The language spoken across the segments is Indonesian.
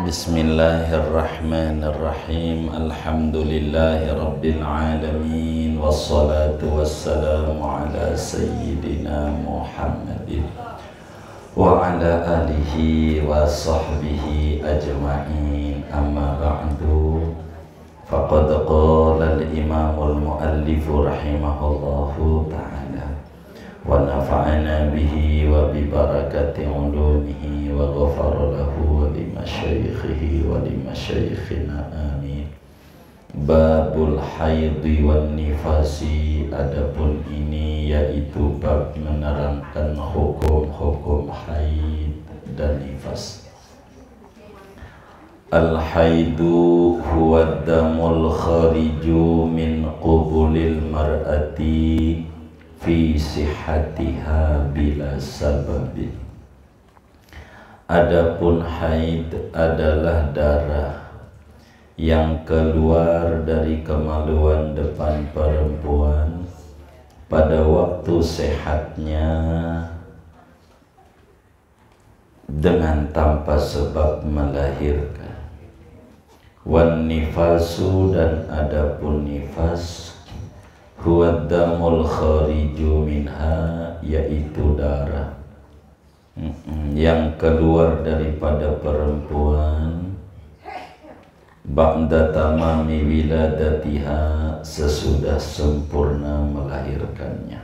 Bismillahirrahmanirrahim. Alhamdulillahi rabbil alamin. Wassalatu wassalamu ala sayyidina Muhammadin wa ala alihi wa sahbihi ajma'in. Amma ba'du. Faqad qala al-imamul muallifu rahimahullahu ta'ala wa nafa'ana bihi wa bi barakati ulumihi wa ghafara lahu wa li masyaikhihi wa li masyaikhina amin. Babul haidhi wan nifasi, adapun ini yaitu bab menerangkan hukum-hukum haid dan nifas. Al-haidu huwa damul khariju min qubulil mar'ati fi sihhatiha bila sababin. Adapun haid adalah darah yang keluar dari kemaluan depan perempuan pada waktu sehatnya dengan tanpa sebab melahirkan. Wan nifasu, dan adapun nifas, huwa damul khariju minha, yaitu darah yang keluar daripada perempuan ba'da tamami wiladatiha, sesudah sempurna melahirkannya.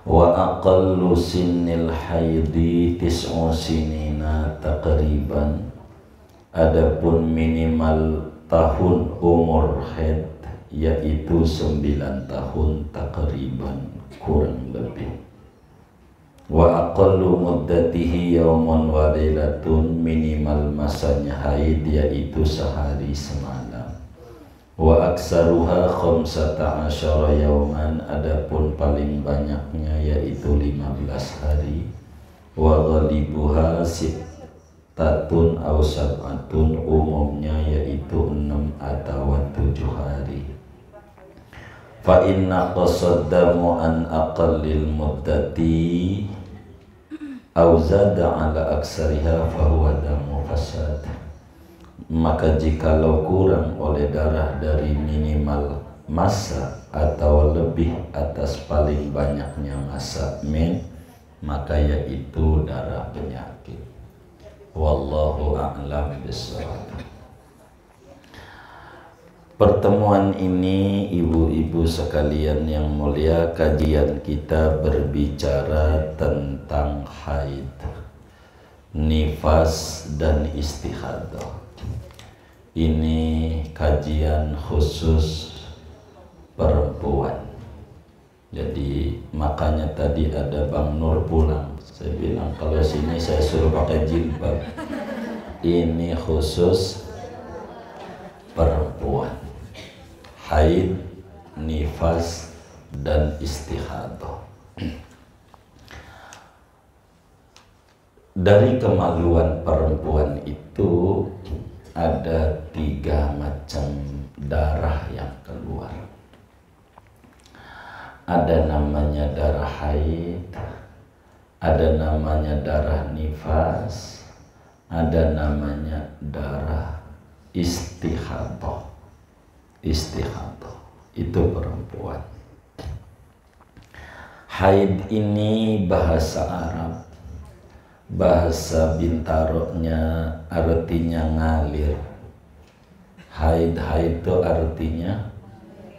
Wa aqallu sinnil haidi tis'u sinina taqriban, adapun minimal tahun umur haid yaitu 9 tahun takriban, kurang lebih. Wa aqallu muddatihi yaumun wa lailatun, minimal masanya haid yaitu sehari semalam. Wa aktsaruha 15 yauman, adapun paling banyaknya yaitu 15 hari. Wa ghalibuha tatun aw sab'atun, umumnya yaitu 6 atau 7 hari. Fa inna qasaddamu an aqallil muddati aw zada ala aksariha fa huwa damu fasad. Maka jikalau kurang oleh darah dari minimal masa atau lebih atas paling banyaknya masa maka yaitu darah penyakit. Wallahu a'lam bishawab. Pertemuan ini, ibu-ibu sekalian yang mulia, kajian kita berbicara tentang haid, nifas dan istihadah. Ini kajian khusus perempuan. Jadi makanya tadi ada Bang Nur pulang. Saya bilang kalau sini saya suruh pakai jilbab. Ini khusus perempuan. Haid, nifas, dan istihadah. Dari kemaluan perempuan itu ada 3 macam darah yang keluar. Ada namanya darah haid, ada namanya darah nifas, ada namanya darah istihadah. Istihadah itu perempuan. Haid ini bahasa Arab, bahasa Bintaroknya artinya ngalir. Haid itu artinya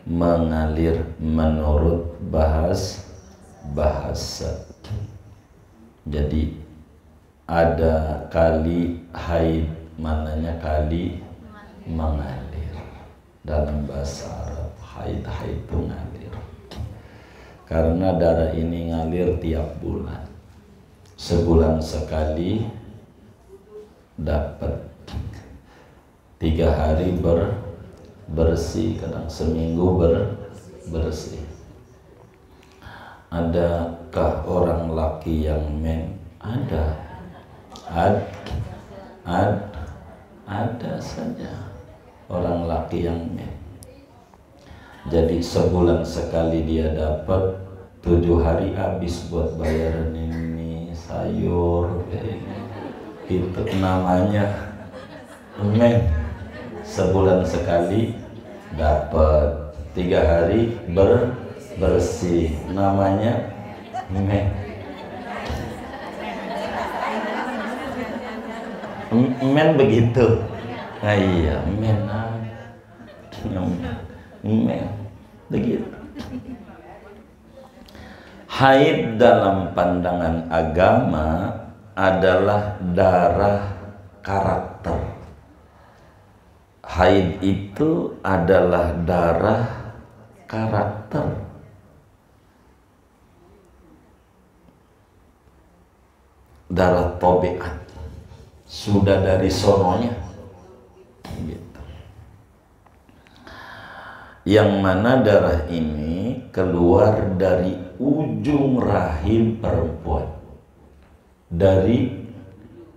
mengalir menurut bahasa. Jadi ada kali haid, mananya kali mengalir. Dalam bahasa Arab haid itu ngalir. Karena darah ini ngalir tiap bulan. Sebulan sekali dapat 3 hari bersih, kadang seminggu bersih. Adakah orang laki yang ada? Ada saja orang laki yang Jadi sebulan sekali dia dapat, 7 hari habis buat bayaran ini sayur, itu namanya men. Sebulan sekali dapat, 3 hari bersih, namanya men. Men begitu. Nah iya, men begitu. Haid dalam pandangan agama adalah darah karakter. Haid itu adalah darah karakter. Darah tabiat. Sudah dari sononya. Gitu. Yang mana darah ini keluar dari ujung rahim perempuan. Dari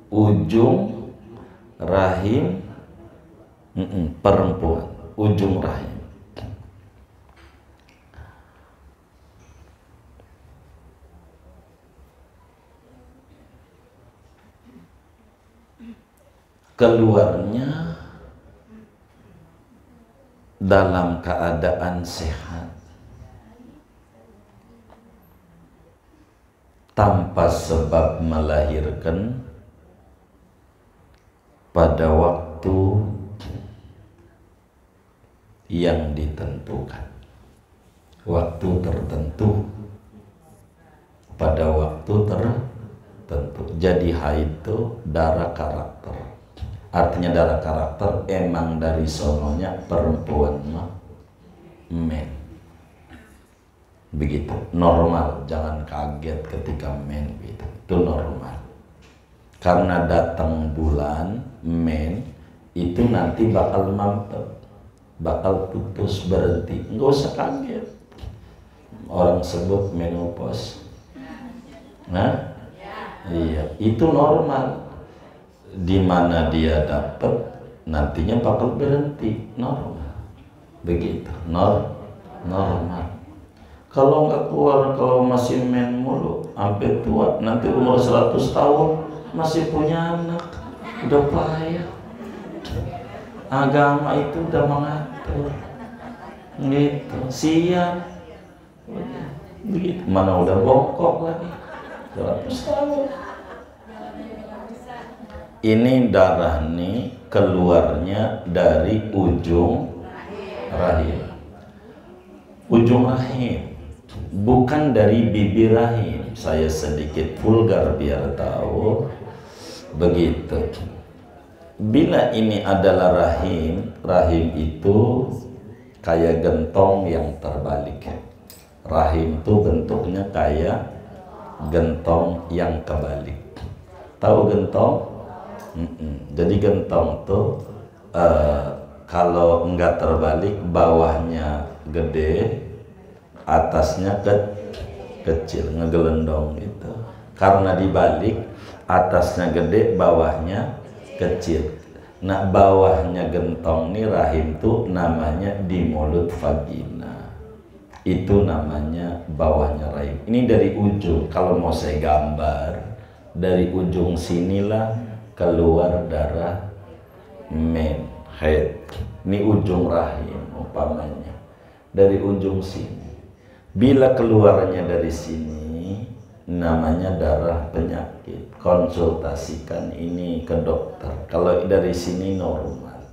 ujung rahim perempuan, ujung rahim. Keluarnya dalam keadaan sehat, tanpa sebab melahirkan pada waktu yang ditentukan, waktu tertentu, pada waktu tertentu. Jadi haid itu darah karakter. Artinya darah karakter emang dari sononya perempuan men. Begitu, normal, jangan kaget ketika men gitu. Itu normal. Karena datang bulan men itu nanti bakal mampet, bakal putus, berhenti. Nggak usah kaget. Orang sebut menopause. Nah, iya, itu normal. Di mana dia dapat, nantinya bakal berhenti, normal. Begitu, normal. Kalau nggak keluar, kalau masih men mulu, sampai tua, nanti umur 100 tahun masih punya anak, udah payah. Agama itu udah mengatur, gitu, siap. Begitu, mana udah bongkok lagi, 100 tahun. Ini darah nih keluarnya dari ujung rahim. Ujung rahim, bukan dari bibir rahim. Saya sedikit vulgar biar tahu. Begitu. Bila ini adalah rahim, rahim itu kayak gentong yang terbalik. Rahim itu bentuknya kayak gentong yang kebalik. Tahu gentong? Jadi gentong tuh kalau enggak terbalik, bawahnya gede, atasnya kecil, ngegelendong gitu. Karena dibalik, atasnya gede, bawahnya kecil. Nah, bawahnya gentong nih rahim tuh namanya di mulut vagina. Itu namanya bawahnya rahim. Ini dari ujung. Kalau mau saya gambar, dari ujung sinilah keluar darah men, haid. Ini ujung rahim umpamanya, dari ujung sini. Bila keluarnya dari sini, namanya darah penyakit. Konsultasikan ini ke dokter. Kalau dari sini normal,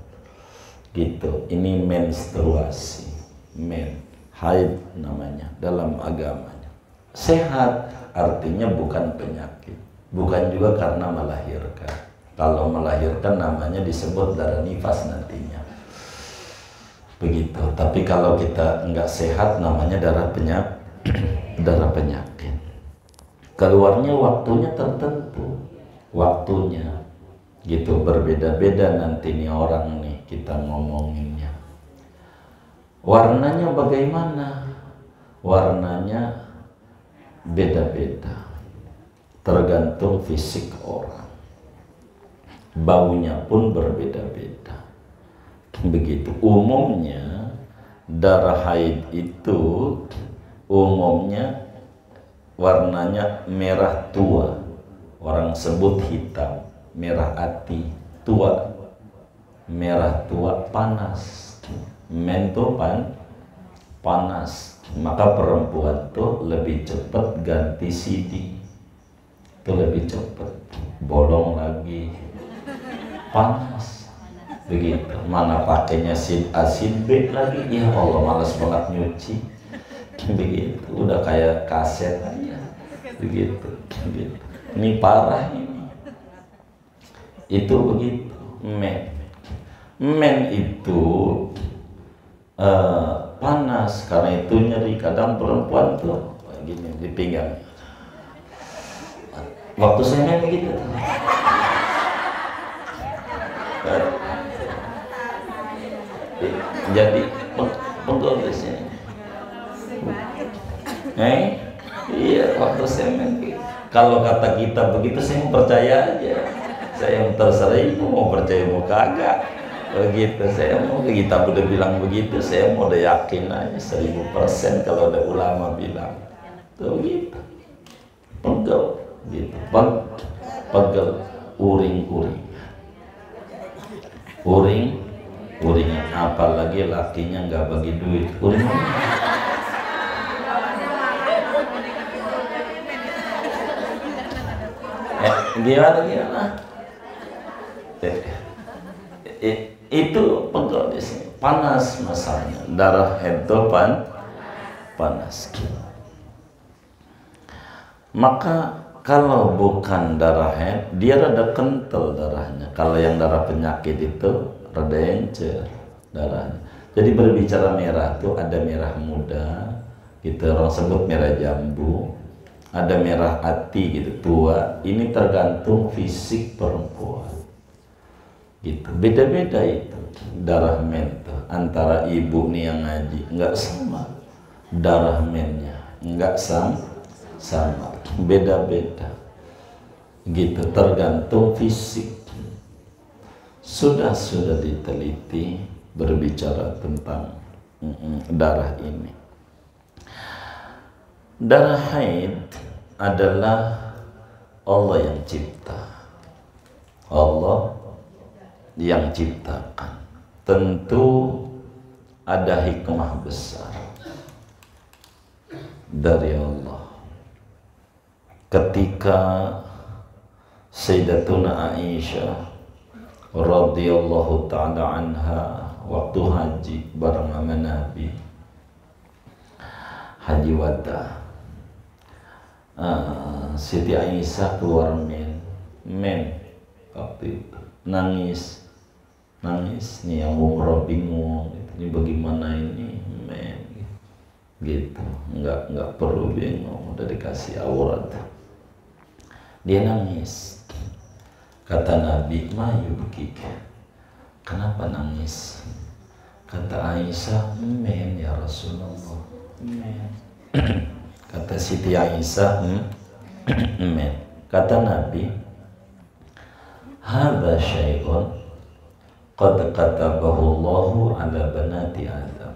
gitu. Ini menstruasi, men, haid namanya dalam agamanya. Sehat artinya bukan penyakit, bukan juga karena melahirkan. Kalau melahirkan namanya disebut darah nifas nantinya. Begitu. Tapi kalau kita nggak sehat namanya darah darah penyakit. Keluarnya waktunya tertentu. Waktunya gitu, berbeda-beda nanti nih orang nih kita ngomonginnya. Warnanya bagaimana? Warnanya beda-beda. Tergantung fisik orang. Baunya pun berbeda-beda. Begitu. Umumnya darah haid itu umumnya warnanya merah tua. Orang sebut hitam. merah hati, tua, merah tua, panas. Men tuh panas, maka perempuan tuh lebih cepat ganti CD, itu lebih cepat, bolong lagi, panas, begitu. Mana pakainya sid A sid B lagi, ya Allah malas banget nyuci, begitu. Udah kayak kaset aja, begitu. Ini parah ini. Itu begitu. Men itu panas, karena itu nyeri. Kadang perempuan tuh gini di pinggang. Waktu saya main begitu. Jadi pegel di sini. Iya, waktu saya main begitu. Kalau kata kita begitu, saya mau percaya aja. Saya terserah ibu mau percaya mau kagak. Begitu, saya mau kita udah bilang begitu, saya mau udah yakin aja 1000% kalau ada ulama bilang tuh gitu, pegel gitu, pegel, uring, apalagi lakinya nggak bagi duit, uring. Gimana? Itu pegel di sini, panas masanya, darah itu panas. Maka kalau bukan darah head, dia rada kental darahnya. Kalau yang darah penyakit itu rada encer darahnya. Jadi berbicara merah tuh ada merah muda, gitu orang sebut merah jambu, ada merah hati gitu tua. Ini tergantung fisik perempuan. Gitu, beda-beda itu darah men tuh. Antara ibu nih yang ngaji nggak sama darah mennya, nggak sama, beda-beda gitu, tergantung fisik. Sudah diteliti berbicara tentang darah ini. Darah haid adalah Allah yang cipta, Allah yang ciptakan. Tentu ada hikmah besar dari Allah. Ketika Sayyidatuna Aisyah radhiyallahu ta'ala anha waktu haji bareng sama Nabi, haji wada, Siti Aisyah keluar men waktu itu nangis nih, yang umroh bingung gitu. Ini bagaimana ini men gitu, nggak perlu bingung, udah dikasih aurat. Dia nangis, kata Nabi, mayu bekik, kenapa nangis? Kata Aisyah, men ya Rasulullah, men. Kata Siti Aisyah, men. Kata Nabi, hadza syai'un qad katabahu Allahu ala banati Adam.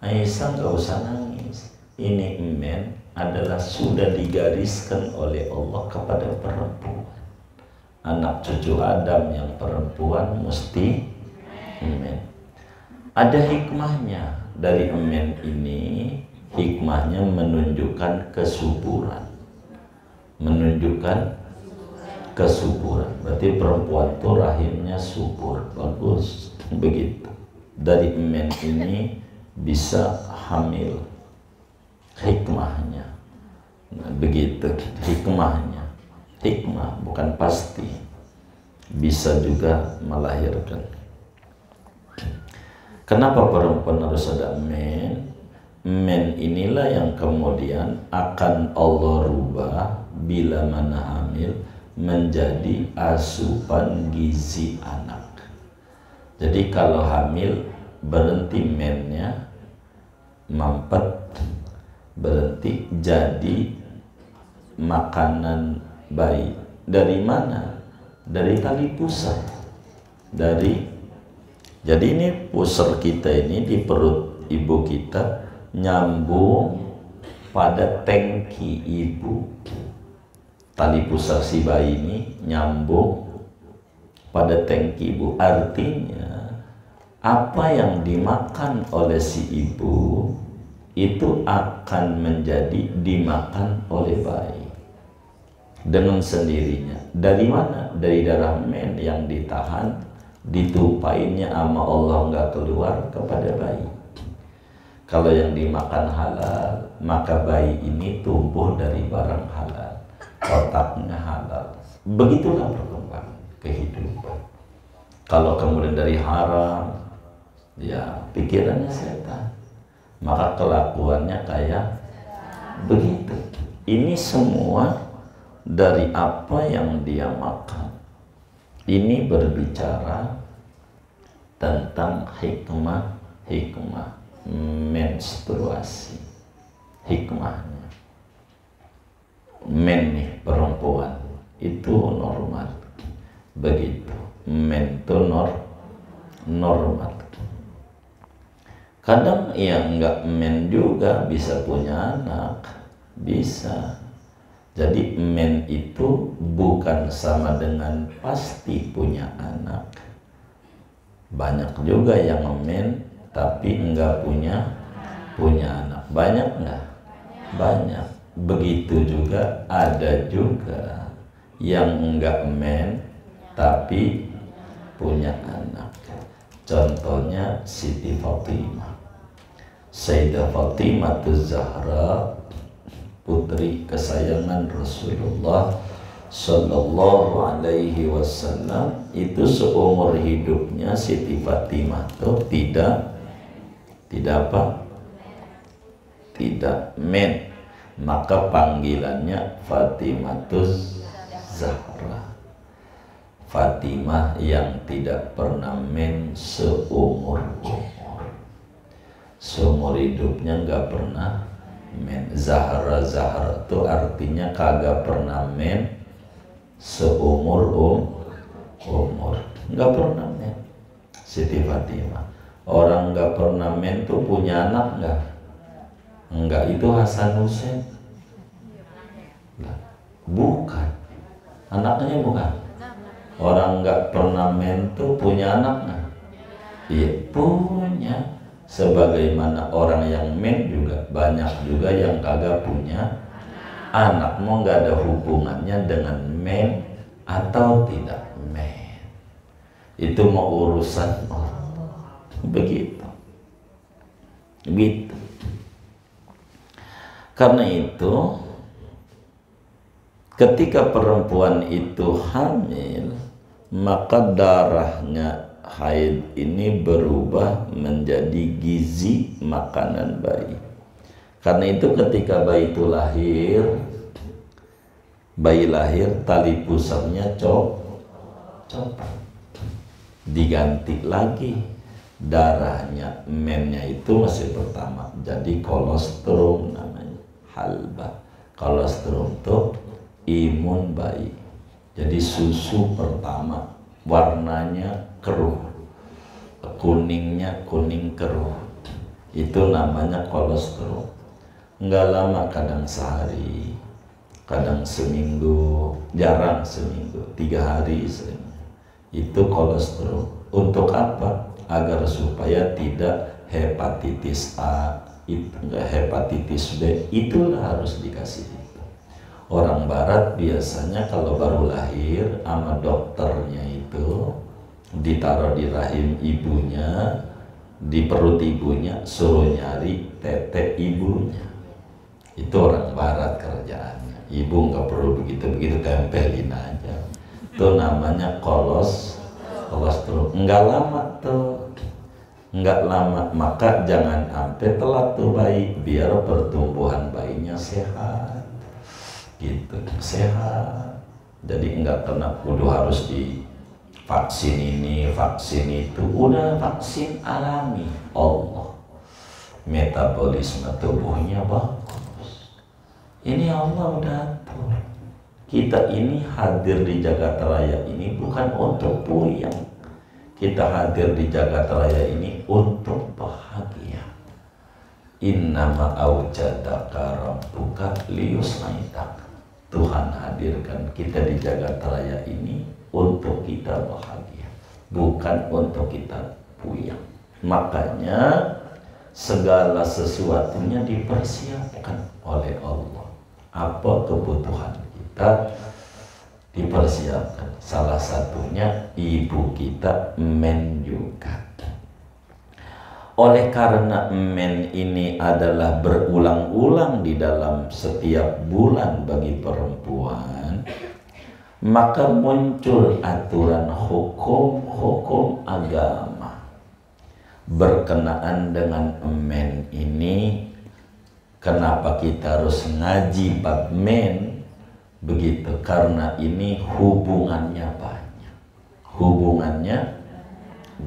Aisyah nggak usah nangis, ini men adalah sudah digariskan oleh Allah kepada perempuan. Anak cucu Adam yang perempuan mesti men. Ada hikmahnya dari men ini. Hikmahnya menunjukkan kesuburan, berarti perempuan itu rahimnya subur, bagus, begitu. Dari men ini bisa hamil, hikmahnya, begitu. Hikmah bukan pasti, bisa juga melahirkan. Kenapa perempuan harus ada men? Men inilah yang kemudian akan Allah rubah bila mana hamil menjadi asupan gizi anak. Jadi kalau hamil berhenti mennya, mampet, berhenti jadi makanan bayi. Dari mana? Dari tali pusar. Jadi ini pusar kita ini di perut ibu kita nyambung pada tangki ibu. Tali pusar si bayi ini nyambung pada tangki ibu. Artinya apa yang dimakan oleh si ibu itu akan menjadi dimakan oleh bayi dengan sendirinya. Dari mana? Dari darah men yang ditahan, ditumpainnya sama Allah nggak keluar kepada bayi. Kalau yang dimakan halal, maka bayi ini tumbuh dari barang halal, otaknya halal. Begitulah perkembangan kehidupan. Kalau kemudian dari haram, ya pikirannya setan, maka kelakuannya kayak begitu. Ini semua dari apa yang dia makan. Ini berbicara tentang hikmah menstruasi. Hikmahnya, men nih perempuan itu normal, begitu. Men itu normal. Kadang yang enggak men juga bisa punya anak, bisa. Jadi men itu bukan sama dengan pasti punya anak. Banyak juga yang men tapi enggak punya anak. Banyak enggak? Banyak. Begitu juga ada juga yang enggak men tapi punya anak. Contohnya Siti Fatimah, Sayyidah Fatimah Zahra, putri kesayangan Rasulullah Sallallahu Alaihi Wasallam. Itu seumur hidupnya Siti Fatimah tuh tidak men, maka panggilannya Fatimatus Zahra, Fatimah yang tidak pernah men seumur hidupnya, nggak pernah men. Zahra itu artinya kagak pernah men seumur nggak pernah men. Siti Fatimah, orang nggak pernah men tuh punya anak nggak? Enggak, itu Hasan Hussein. Bukan, anaknya bukan. Orang nggak pernah men tuh punya anak nggak? Iya, punya. Sebagaimana orang yang men juga banyak juga yang kagak punya anak. Mau nggak ada hubungannya dengan men atau tidak men. Itu mau urusan Allah. Begitu. Karena itu ketika perempuan itu hamil, maka darahnya haid ini berubah menjadi gizi makanan bayi. Karena itu ketika bayi itu lahir, tali pusarnya copot, diganti lagi darahnya, mennya itu masih pertama, jadi kolostrum namanya. Halba, kolostrum itu imun bayi. Jadi susu pertama warnanya keruh, kuningnya kuning keruh, itu namanya kolostrum. Enggak lama, kadang sehari, kadang seminggu, jarang seminggu, 3 hari sering. Itu kolostrum. Untuk apa? Agar supaya tidak hepatitis A, hepatitis B, itulah harus dikasih itu. Orang barat biasanya kalau baru lahir sama dokternya itu ditaruh di rahim ibunya, di perut ibunya, suruh nyari tete ibunya. Itu orang barat kerjaannya. Ibu nggak perlu begitu-begitu, tempelin aja. Itu namanya kolostrum. Nggak lama tuh. Nggak lama, maka jangan sampai telat tuh bayi, biar pertumbuhan bayinya sehat gitu, sehat. Jadi nggak kena kudu harus divaksin ini, vaksin itu. Udah vaksin alami, Allah, metabolisme tubuhnya bagus. Ini Allah udah atur. Kita ini hadir di Jakarta Raya ini bukan untuk puyeng. Kita hadir di Jakarta Raya ini untuk bahagia. Innama aujadaka rabbuka liyusnaitak. Tuhan hadirkan kita di Jakarta Raya ini untuk kita bahagia, bukan untuk kita puyeng. Makanya segala sesuatunya dipersiapkan oleh Allah. Apa kebutuhan kita dipersiapkan. Salah satunya ibu kita men juga. Oleh karena men ini adalah berulang-ulang di dalam setiap bulan bagi perempuan, maka muncul aturan hukum-hukum agama berkenaan dengan men ini. Kenapa kita harus ngaji bab men? Begitu, karena ini hubungannya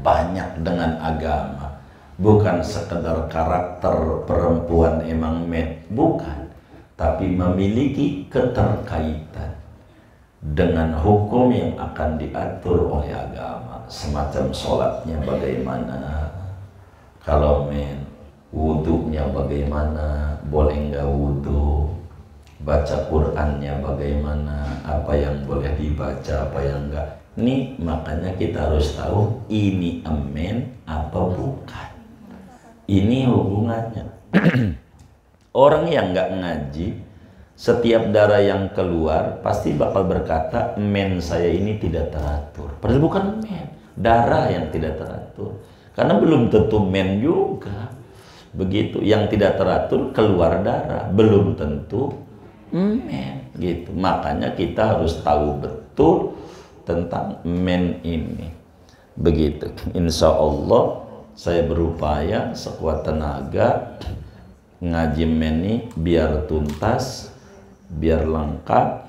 banyak dengan agama. Bukan sekedar karakter perempuan emang men, bukan, tapi memiliki keterkaitan dengan hukum yang akan diatur oleh agama. Semacam sholatnya bagaimana, kalau men, wudhunya bagaimana, boleh nggak wudhu, baca Qur'annya bagaimana, apa yang boleh dibaca, apa yang enggak. Ini makanya kita harus tahu ini men apa bukan. Ini hubungannya. Orang yang nggak ngaji, setiap darah yang keluar pasti bakal berkata men saya ini tidak teratur. Padahal bukan men, darah yang tidak teratur. Karena belum tentu men juga. Begitu, yang tidak teratur keluar darah, belum tentu men gitu. Makanya kita harus tahu betul tentang men ini. Begitu. Insya Allah saya berupaya sekuat tenaga ngaji men ini biar tuntas, biar lengkap.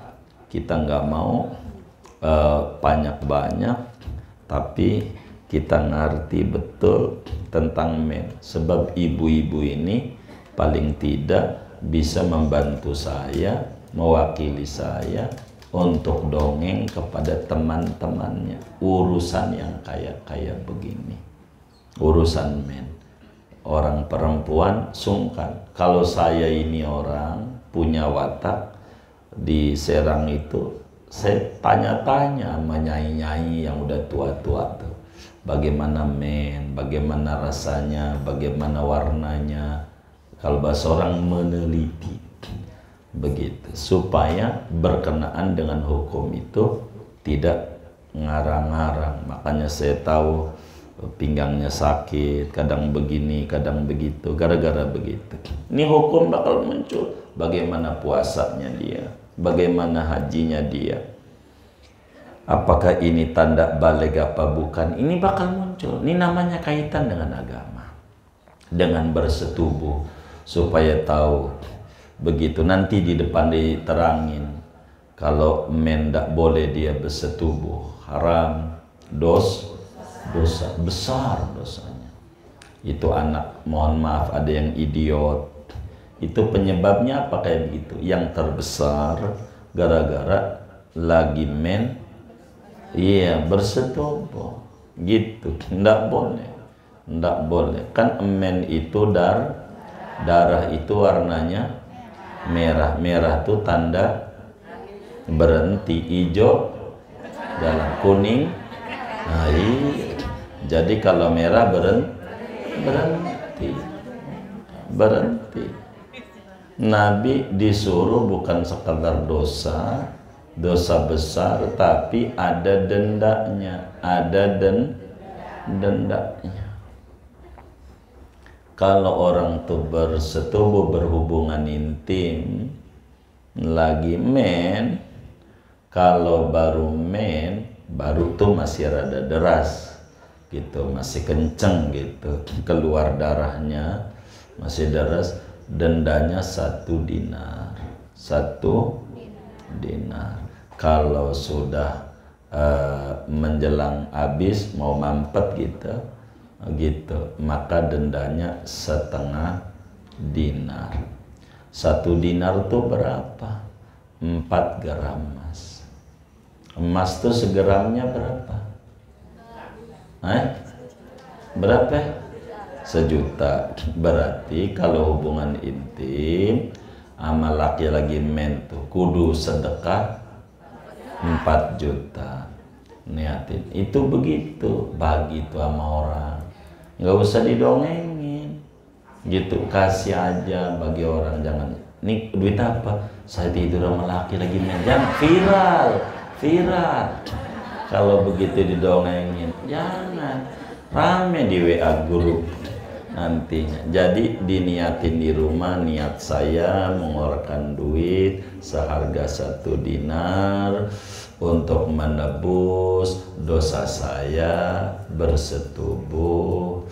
Kita nggak mau banyak-banyak, tapi kita ngerti betul tentang men. Sebab ibu-ibu ini paling tidak bisa membantu saya, mewakili saya untuk dongeng kepada teman-temannya urusan yang kayak begini, urusan men. Orang perempuan sungkan. Kalau saya ini orang punya watak di Serang itu, saya tanya-tanya sama nyai-nyai yang udah tua-tua tuh, bagaimana men, bagaimana rasanya, bagaimana warnanya. Kalau bahasa orang meneliti, begitu, supaya berkenaan dengan hukum itu tidak ngarang-ngarang. Makanya saya tahu pinggangnya sakit, kadang begini, kadang begitu, gara-gara begitu. Ini hukum bakal muncul. Bagaimana puasanya dia, bagaimana hajinya dia, apakah ini tanda baligh apa bukan, ini bakal muncul. Ini namanya kaitan dengan agama, dengan bersetubuh, supaya tahu. Begitu nanti di depan diterangin, kalau men tidak boleh dia bersetubuh, haram, dosa besar dosanya. Itu anak, mohon maaf, ada yang idiot. Itu penyebabnya apa kayak begitu? Yang terbesar gara-gara lagi men, iya, bersetubuh gitu. Nggak boleh. Kan men itu darah itu warnanya merah. Merah itu tanda berhenti, hijau jalan, kuning. Nah, iya. Jadi kalau merah berhenti. Nabi disuruh bukan sekadar dosa besar, tapi ada dendanya, dendanya. Kalau orang tuh bersetubuh, berhubungan intim, lagi men, kalau baru men, baru tuh masih rada deras gitu, masih kenceng gitu, keluar darahnya masih deras, dendanya 1 dinar. Kalau sudah menjelang habis, mau mampet gitu, maka dendanya 1/2 dinar. 1 dinar tuh berapa? 4 gram emas. Emas tuh segramnya berapa? Berapa? 1 juta. Berarti kalau hubungan intim sama laki lagi men tuh kudu sedekah 4 juta. niatin itu begitu, bagi itu sama orang, nggak usah didongengin gitu, kasih aja bagi orang. Jangan, nih duit apa, saya tidur sama laki lagi main, jangan viral, viral. Kalau begitu didongengin, jangan, rame di WA grup nantinya. Jadi diniatin di rumah, niat saya mengeluarkan duit seharga 1 dinar untuk menebus dosa saya bersetubuh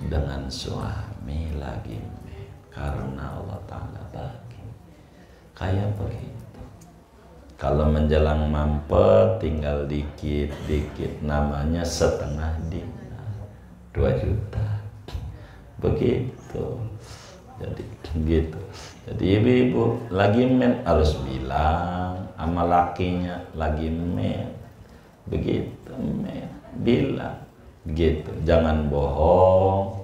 dengan suami lagi, karena Allah Ta'ala bagi. Kayak begitu. Kalau menjelang mampet tinggal dikit-dikit, namanya setengah dinar, 2 juta. Begitu. Jadi gitu. Jadi ibu-ibu lagi men harus bilang sama lakinya lagi men, begitu men, bilang gitu, jangan bohong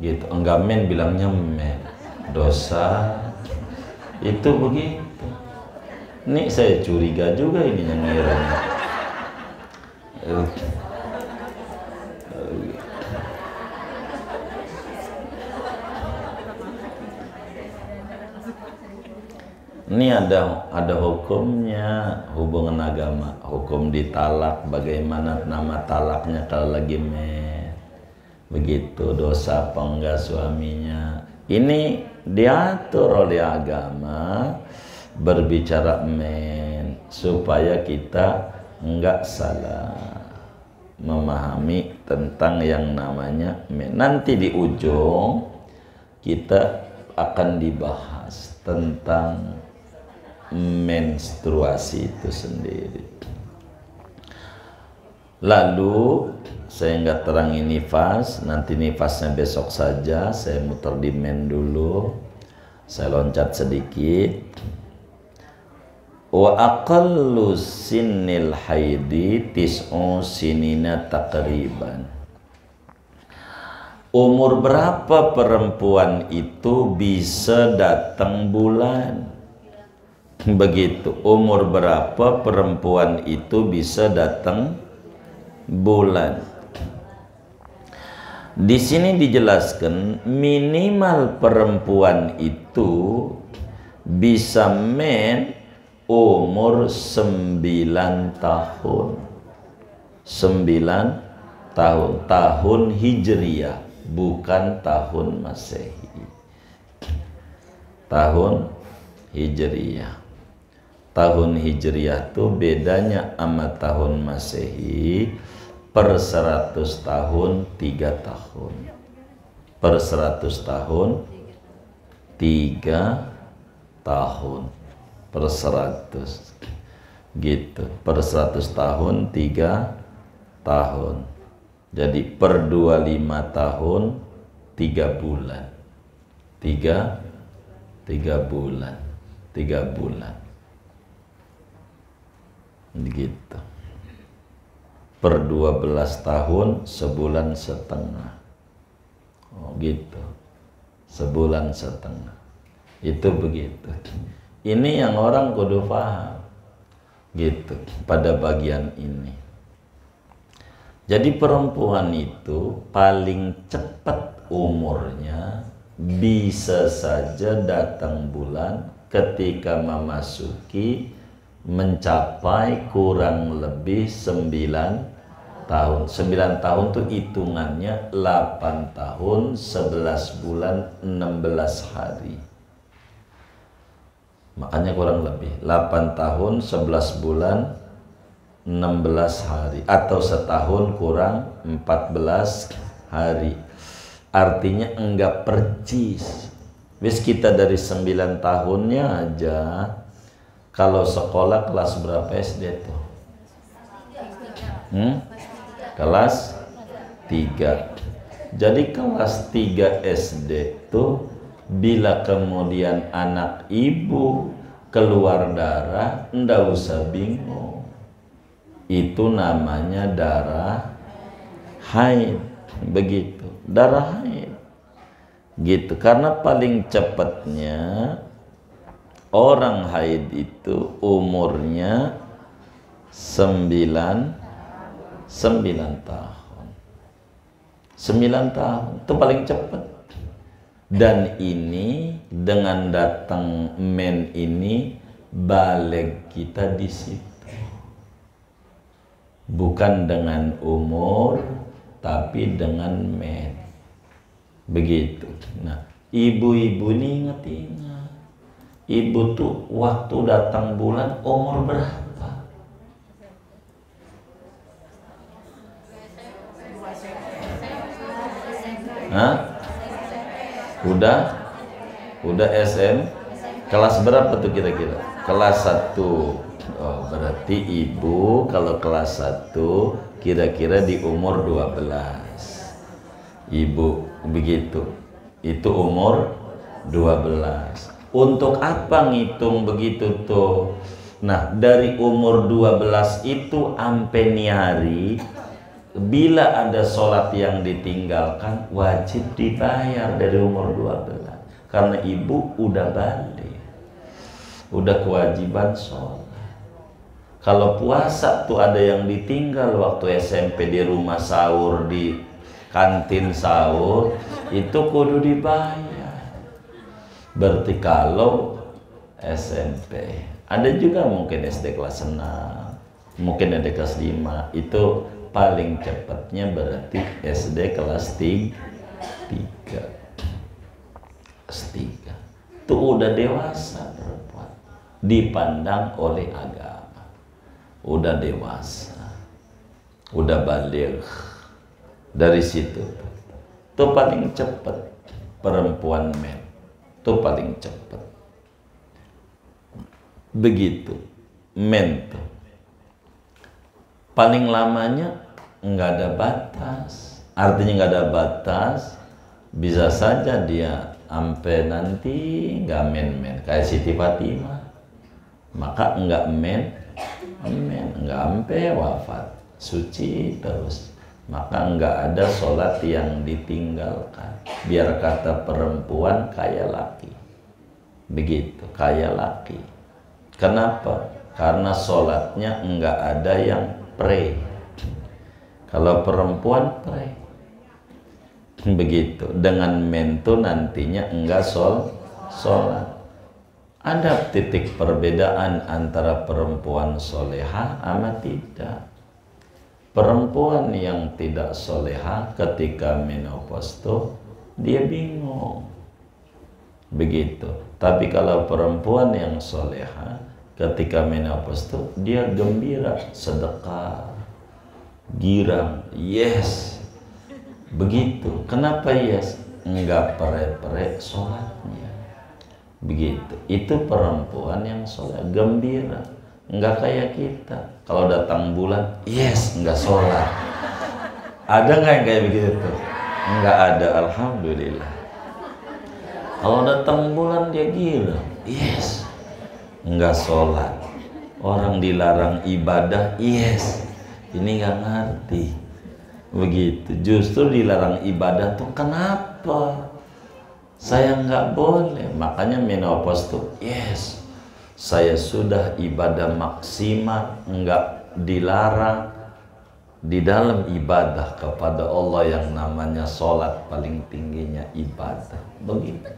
gitu. Enggak men bilangnya men, dosa. Itu begitu. Nih saya curiga juga ini yang ngiranya. Ini ada hukumnya, hubungan agama, hukum ditalak, bagaimana nama talaknya kalau lagi begitu, dosa apa enggak suaminya. Ini diatur oleh agama, berbicara supaya kita enggak salah memahami tentang yang namanya Nanti di ujung kita akan dibahas tentang menstruasi itu sendiri. Lalu saya nggak terangin nifas, nanti nifasnya besok saja. Saya muter di dulu, saya loncat sedikit. Wa aqallu sinnil haidi tis'u sinina takriban. Umur berapa perempuan itu bisa datang bulan? Begitu, umur berapa perempuan itu bisa datang bulan. Di sini dijelaskan minimal perempuan itu bisa umur 9 tahun. 9 tahun, tahun Hijriyah, bukan tahun Masehi. Tahun Hijriyah. Tahun Hijriyah tuh bedanya sama tahun Masehi per 100 tahun 3 tahun. Per 100 tahun 3 tahun. Per 100 gitu. Per 100 tahun 3 tahun. Jadi per 25 tahun 3 bulan. 3 bulan. 3 bulan. Gitu. Per 12 tahun sebulan setengah. Oh gitu. Sebulan setengah. Itu begitu. Ini yang orang kudu paham. Gitu. Pada bagian ini. Jadi perempuan itu paling cepat umurnya bisa saja datang bulan ketika memasuki mencapai kurang lebih 9 tahun. 9 tahun tuh hitungannya 8 tahun 11 bulan 16 hari. Makanya kurang lebih 8 tahun 11 bulan 16 hari, atau setahun kurang 14 hari. Artinya enggak percis. Wis kita dari 9 tahunnya aja. Kalau sekolah kelas berapa SD tuh? Kelas 3. Jadi kelas 3 SD tuh bila kemudian anak ibu keluar darah, ndak usah bingung. Itu namanya darah haid. Begitu, darah haid. Gitu, karena paling cepatnya orang haid itu umurnya 9 9 tahun. 9 tahun itu paling cepat. Dan ini dengan datang men ini balik kita di situ. Bukan dengan umur tapi dengan men. Begitu. Nah, ibu-ibu ini ingat-ingat. Ibu tuh waktu datang bulan umur berapa? Hah? Udah SM? Kelas berapa tuh kira-kira? Kelas 1. Oh, berarti ibu kalau kelas 1 kira-kira di umur 12. Ibu begitu. Itu umur 12. Untuk apa ngitung begitu tuh? Nah, dari umur 12 itu sampai hari, bila ada sholat yang ditinggalkan, wajib dibayar dari umur 12. Karena ibu udah balik, udah kewajiban sholat. Kalau puasa tuh ada yang ditinggal waktu SMP di rumah sahur, di kantin sahur, itu kudu dibayar. Berarti kalau SMP, ada juga mungkin SD kelas 6, mungkin SD kelas 5, itu paling cepatnya berarti SD kelas 3. Itu udah dewasa perempuan, dipandang oleh agama, udah dewasa, udah balik. Dari situ itu paling cepat perempuan men, itu paling cepat. Begitu men tuh paling lamanya nggak ada batas. Artinya nggak ada batas, bisa saja dia sampai nanti nggak men kayak Siti Fatimah, maka nggak men nggak sampai wafat, suci terus, maka nggak ada sholat yang ditinggalkan. Biar kata perempuan kayak laki, begitu kayak laki. Kenapa? Karena sholatnya nggak ada yang pre. Kalau perempuan pre. Begitu. Dengan mentu nantinya enggak sholat. Ada titik perbedaan antara perempuan soleha sama tidak. Perempuan yang tidak soleha ketika menopause tuh dia bingung. Begitu. Tapi kalau perempuan yang soleha ketika menopause tuh dia gembira, sedekah, girang, yes. Begitu. Kenapa yes? Enggak pere-pere sholatnya. Begitu. Itu perempuan yang sholat, gembira. Enggak kayak kita. Kalau datang bulan, yes, enggak sholat. Ada nggak yang kayak begitu tuh? Enggak ada, alhamdulillah. Kalau datang bulan dia gila, yes, enggak sholat. Orang dilarang ibadah, yes, ini nggak ngerti. Begitu. Justru dilarang ibadah tuh kenapa? Saya nggak boleh. Makanya menopause tuh, yes, saya sudah ibadah maksimal, nggak dilarang. Di dalam ibadah kepada Allah yang namanya sholat, paling tingginya ibadah. Begitu.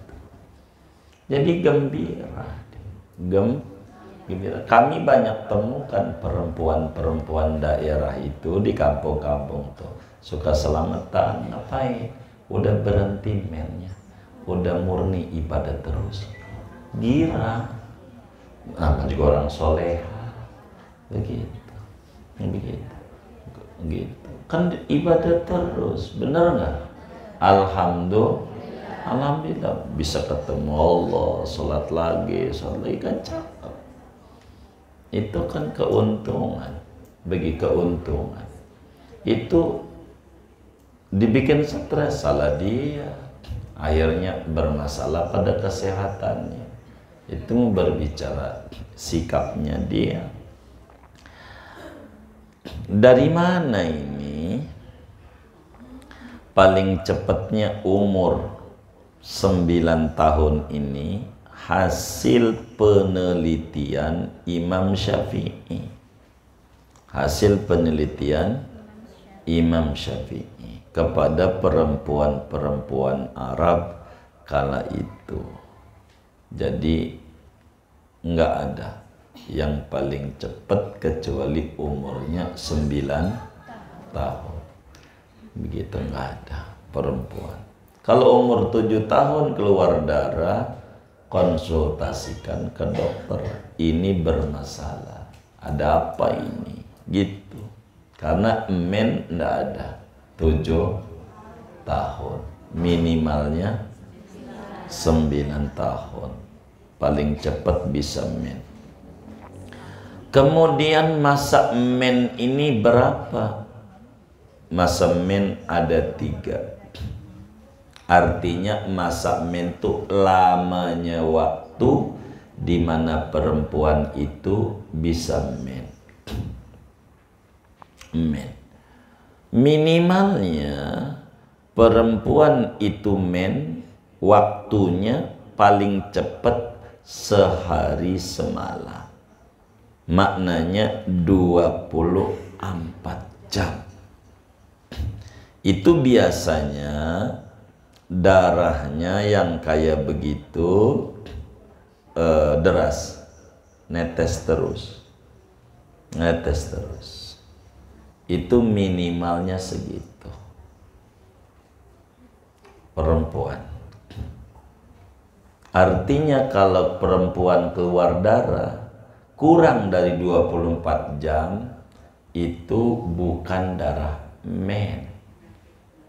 Jadi gembira. Gembira. Kami banyak temukan perempuan-perempuan daerah itu di kampung-kampung tuh suka selamatan, ngapain? Udah berhenti mennya, udah murni ibadah terus, girang. Nama juga orang soleh, begitu. Kan ibadah terus, bener nggak? Alhamdulillah bisa ketemu Allah, sholat lagi kan cakep. Itu kan keuntungan, bagi keuntungan. Itu dibikin stres, salah dia, akhirnya bermasalah pada kesehatannya. Itu berbicara sikapnya dia. Dari mana ini? Paling cepatnya umur 9 tahun ini hasil penelitian Imam Syafi'i. Hasil penelitian Imam Syafi'i kepada perempuan-perempuan Arab kala itu. Jadi nggak ada yang paling cepat kecuali umurnya 9 tahun. Begitu, nggak ada perempuan. Kalau umur 7 tahun keluar darah, konsultasikan ke dokter. Ini bermasalah. Ada apa ini? Gitu. Karena men nggak ada 7 tahun. Minimalnya 9 tahun. Paling cepat bisa men. Kemudian masa men ini berapa? Masa men ada 3. Artinya masa men itu lamanya waktu di mana perempuan itu bisa men. Minimalnya perempuan itu men waktunya paling cepat sehari semalam. Maknanya 24 jam. Itu biasanya darahnya yang kayak begitu deras, netes terus. Itu minimalnya segitu. Perempuan. Artinya kalau perempuan keluar darah kurang dari 24 jam, itu bukan darah men,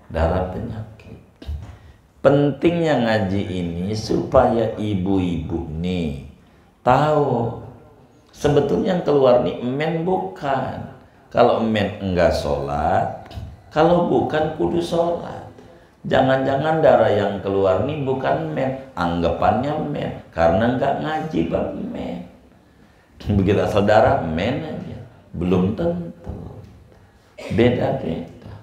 darah penyakit. Pentingnya ngaji ini supaya ibu-ibu nih tahu sebetulnya yang keluar nih men bukan. Kalau men enggak sholat, kalau bukan kudu sholat. Jangan-jangan darah yang keluar nih bukan men, anggapannya men karena enggak ngaji bab men. Begitu asal darah men aja, belum tentu. Beda-beda.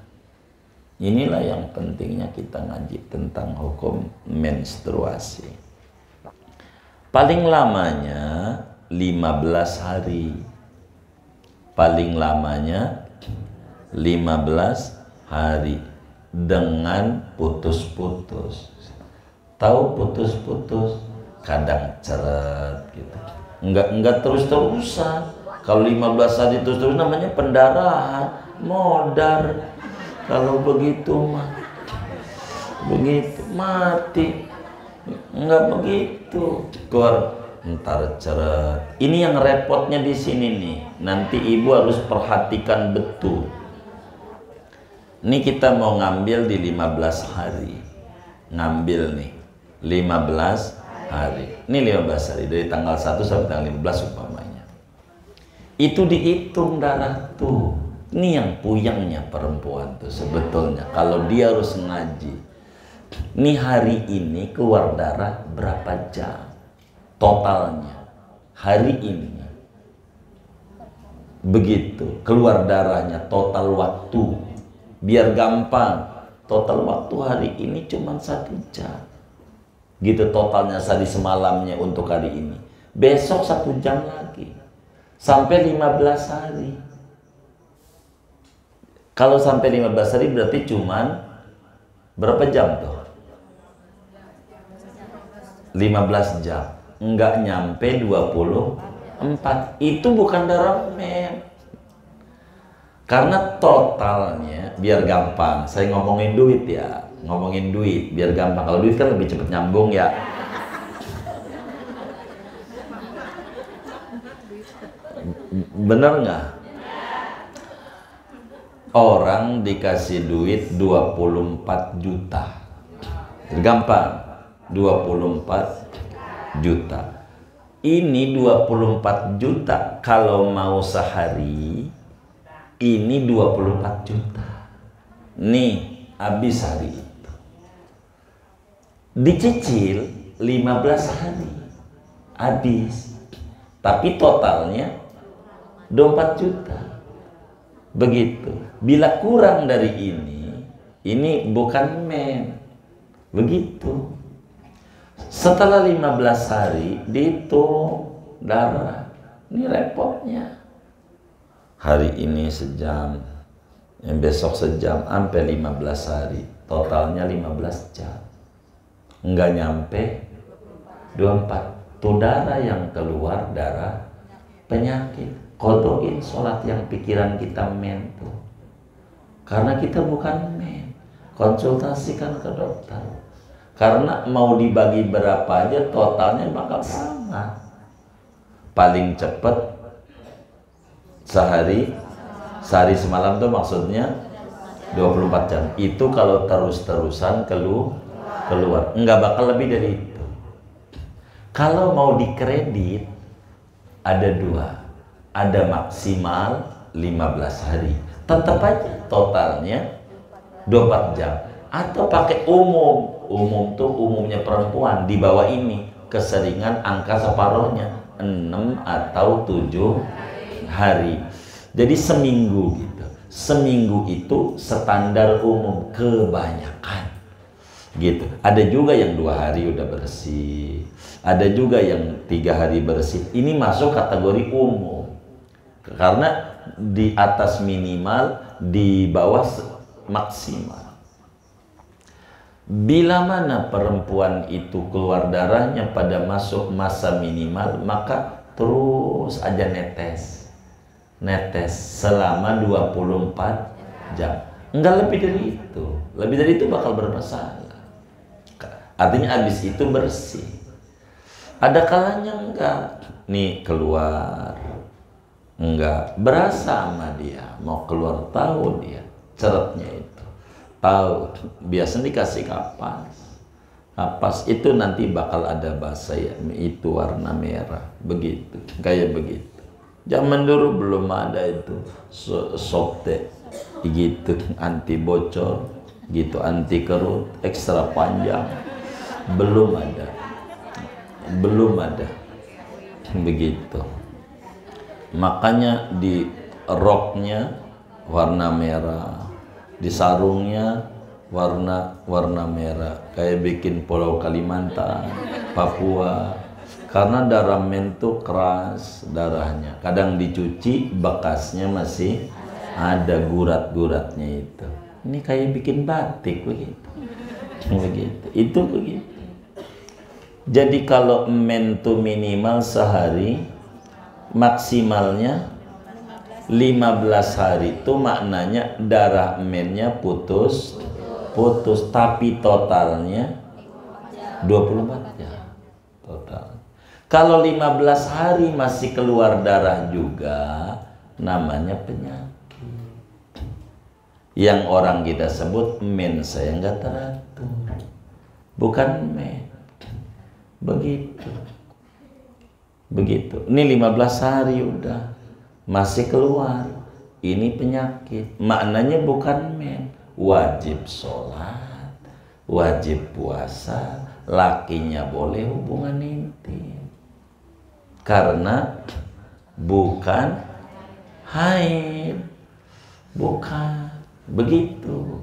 Inilah yang pentingnya kita ngaji tentang hukum menstruasi. Paling lamanya 15 hari. Paling lamanya 15 hari dengan putus-putus. Tahu putus-putus? Kadang ceret gitu. Enggak terus-terusan. Kalau 15 hari terus-terus namanya pendarahan, modar. Kalau begitu mah begitu mati. Enggak begitu. Keluar ntar ceret. Ini yang repotnya di sini nih. Nanti ibu harus perhatikan betul. Ini kita mau ngambil di 15 hari. Ngambil nih 15 hari. Ini 15 hari dari tanggal 1 sampai tanggal 15 umpamanya. Itu dihitung darah tuh. Ini yang puyangnya perempuan tuh sebetulnya. Kalau dia harus ngaji. Ini hari ini keluar darah berapa jam? Totalnya hari ini begitu keluar darahnya total waktu, biar gampang total waktu hari ini cuma 1 jam gitu totalnya sehari semalamnya untuk hari ini, besok 1 jam lagi sampai 15 hari. Kalau sampai 15 hari berarti cuman berapa jam tuh? 15 jam. Enggak nyampe 24. Itu bukan darah men. Karena totalnya biar gampang. Saya ngomongin duit ya, ngomongin duit biar gampang. Kalau duit kan lebih cepat nyambung ya. Bener nggak? Orang dikasih duit 24 juta. Gampang. 24 juta. Ini 24 juta kalau mau sehari ini 24 juta. Nih, habis hari itu. Dicicil 15 hari. Habis. Tapi totalnya 24 juta. Begitu. Bila kurang dari ini bukan men. Begitu. Setelah 15 hari dihitung darah. Ini repotnya. Hari ini sejam, yang besok sejam sampai 15 hari, totalnya 15 jam. Enggak nyampe 24. Tuh darah yang keluar, darah penyakit. Kodoin sholat yang pikiran kita men tuh. Karena kita bukan men. Konsultasikan ke dokter. Karena mau dibagi berapa aja totalnya bakal sama. Paling cepat sehari semalam tuh maksudnya 24 jam. Itu kalau terus-terusan keluar. Enggak bakal lebih dari itu. Kalau mau dikredit ada dua. Ada maksimal 15 hari. Tetap aja totalnya 24 jam. Atau pakai umum. Umum tuh umumnya perempuan di bawah ini. Keseringan angka separuhnya 6 atau 7 hari. Jadi seminggu gitu. Seminggu itu standar umum kebanyakan. Gitu. Ada juga yang 2 hari udah bersih. Ada juga yang 3 hari bersih. Ini masuk kategori umum. Karena di atas minimal, di bawah maksimal. Bila mana perempuan itu keluar darahnya pada masuk masa minimal, maka terus aja netes selama 24 jam. Enggak lebih dari itu. Lebih dari itu bakal bermasalah. Artinya habis itu bersih. Ada kalanya enggak. Nih keluar. Enggak. Berasa sama dia. Mau keluar tahu dia. Ceretnya itu. Tahu. Biasanya dikasih kapas. Kapas itu nanti bakal ada bahasa ya. Itu warna merah. Begitu. Kayak begitu. Zaman dulu belum ada itu softe gitu, anti bocor gitu, anti kerut ekstra panjang, belum ada begitu. Makanya di roknya warna merah, di sarungnya warna merah, kayak bikin Pulau Kalimantan, Papua. Karena darah men tuh keras darahnya. Kadang dicuci bekasnya masih ada gurat-guratnya itu. Ini kayak bikin batik begitu. Begitu. Itu begitu. Jadi kalau men tuh minimal sehari, maksimalnya 15 hari. Itu maknanya darah mennya putus, tapi totalnya 24 jam. Total. Kalau 15 hari masih keluar darah juga, namanya penyakit. Yang orang kita sebut men saya nggak teratur. Bukan men. Begitu. Begitu. Ini 15 hari udah. Masih keluar. Ini penyakit. Maknanya bukan men. Wajib sholat. Wajib puasa. Lakinya boleh hubungan intim. Karena bukan haid, bukan begitu.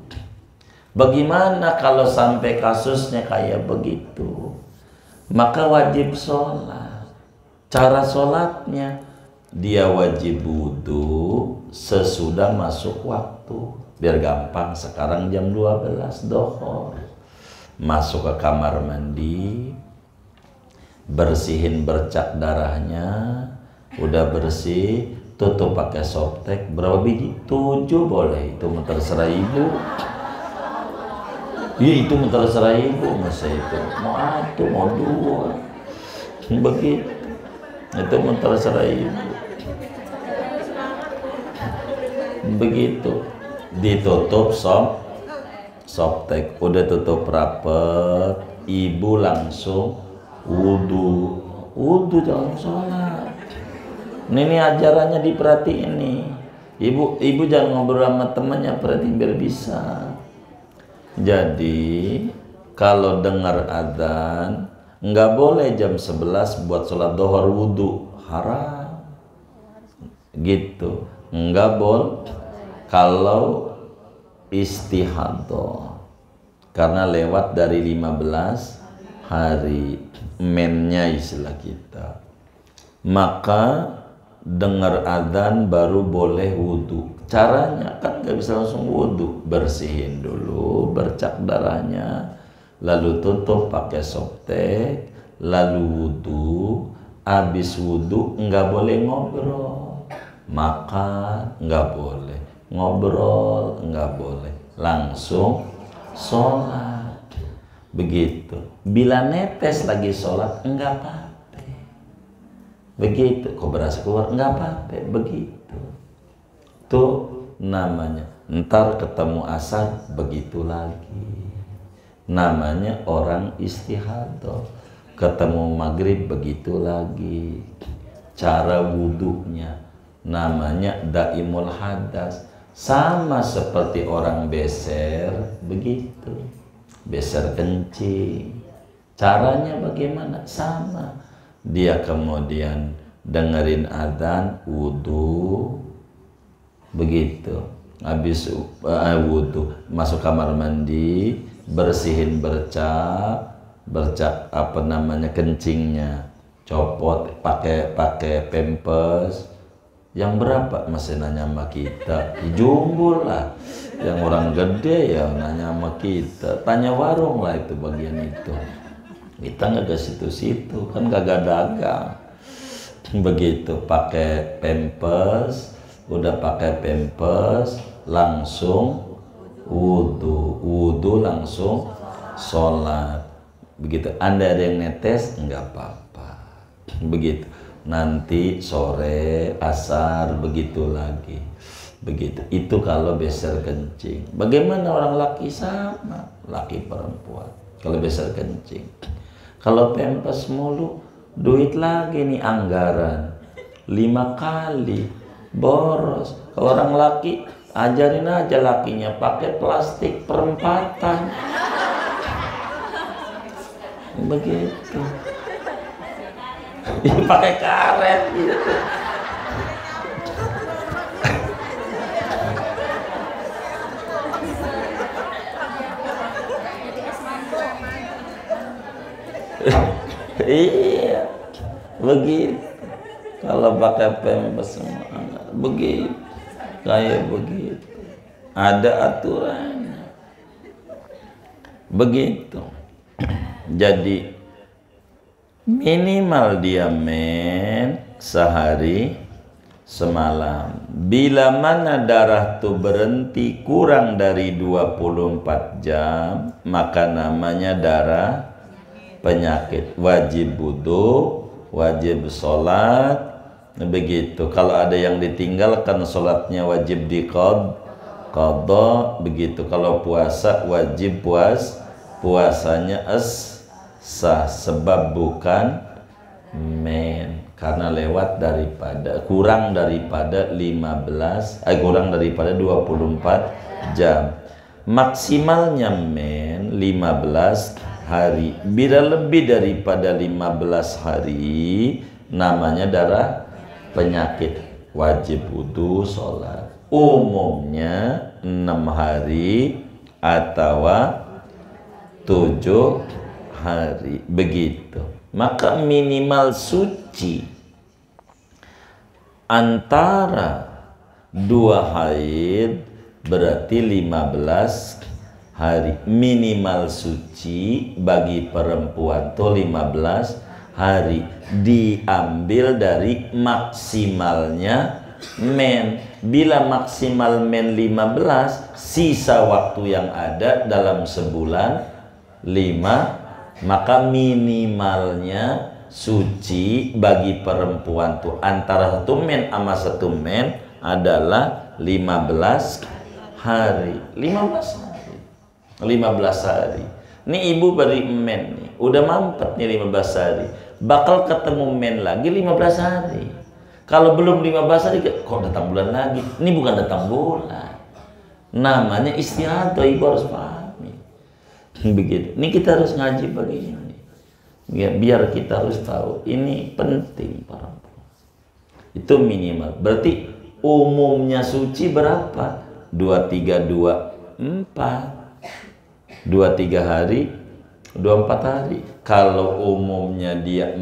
Bagaimana kalau sampai kasusnya kayak begitu? Maka wajib sholat. Cara sholatnya dia wajib wudu sesudah masuk waktu. Biar gampang, sekarang jam 12 dohor. Masuk ke kamar mandi, bersihin bercak darahnya, udah bersih, tutup pakai softtek. Berapa biji? 7 boleh, itu terserah ibu. Iya, itu terserah ibu, masa itu mau 1 mau 2 begitu, itu terserah ibu. Begitu ditutup softtek, udah tutup rapet, ibu langsung wudu jangan sholat. Ini ajarannya diperhatiin nih. Ibu jangan ngobrol sama temannya, perhatiin biar bisa. Jadi kalau dengar adzan nggak boleh jam 11 buat sholat dohor wudu, haram. Gitu. Nggak boleh kalau istihadah. Karena lewat dari 15 hari mennya istilah kita, maka dengar adzan baru boleh wudu. Caranya kan nggak bisa langsung wudhu, bersihin dulu bercak darahnya, lalu tutup pakai soptek, lalu wudhu. Habis wudhu nggak boleh ngobrol, makan nggak boleh, ngobrol nggak boleh, langsung sholat. Begitu. Bila netes lagi sholat nggak apa-apa. Begitu. Kok berasa keluar nggak apa-apa. Begitu. Tuh namanya. Ntar ketemu asar begitu lagi. Namanya orang istihadah. Ketemu maghrib begitu lagi. Cara wudhunya namanya daimul hadas. Sama seperti orang beser, begitu. Beser kencing. Caranya bagaimana? Sama. Dia kemudian dengerin adzan, wudhu, begitu. Habis wudhu, masuk kamar mandi, bersihin bercak apa namanya, kencingnya, copot, pakai pampers. Yang berapa masih nanya sama kita? Jumbul lah. Yang orang gede ya nanya sama kita. Tanya warung lah itu bagian itu. Kita nggak ke situ-situ, kan kagak dagang. Begitu, pakai pampers, udah pakai pampers, langsung wudhu langsung sholat. Begitu. Anda ada yang netes, nggak apa-apa. Begitu. Nanti sore, asar, begitu lagi. Begitu. Itu kalau beser kencing. Bagaimana orang laki? Sama. Laki perempuan. Kalau beser kencing. Kalau pempes mulu, duit lagi nih anggaran. 5 kali. Boros. Kalau orang laki, ajarin aja lakinya pakai plastik perempatan. Begitu. Pakai karet gitu. Iya, begitu. Kalau pakai pempes begitu, kayak begitu. Ada aturannya. Begitu. Jadi minimal dia sehari semalam. Bila mana darah tuh berhenti kurang dari 24 jam, maka namanya darah penyakit. Wajib wudhu, wajib sholat. Begitu. Kalau ada yang ditinggalkan sholatnya wajib diqadha. Begitu. Kalau puasa wajib puasanya sah, sebab bukan karena lewat kurang daripada 24 jam. Maksimalnya 15 hari. Bila lebih daripada 15 hari namanya darah penyakit, wajib wudhu, sholat. Umumnya 6 hari atau 7 hari, begitu. Maka minimal suci antara 2 haid berarti 15 hari. Minimal suci bagi perempuan tuh 15 hari. Diambil dari maksimalnya Bila maksimal 15, sisa waktu yang ada dalam sebulan 5, maka minimalnya suci bagi perempuan tuh antara satu sama satu adalah 15 hari. 15 hari. Ini ibu beri nih, udah mampet nih 15 hari. Bakal ketemu lagi 15 hari. Kalau belum 15 hari, kok datang bulan lagi? Ini bukan datang bulan. Namanya istirahat, ibu harus pahami. Begitu. Ini kita harus ngaji begini. Biar kita harus tahu. Ini penting perempuan. Itu minimal. Berarti umumnya suci berapa? 2, 3, 2, 4. 2, 3 hari, 24 hari. Kalau umumnya dia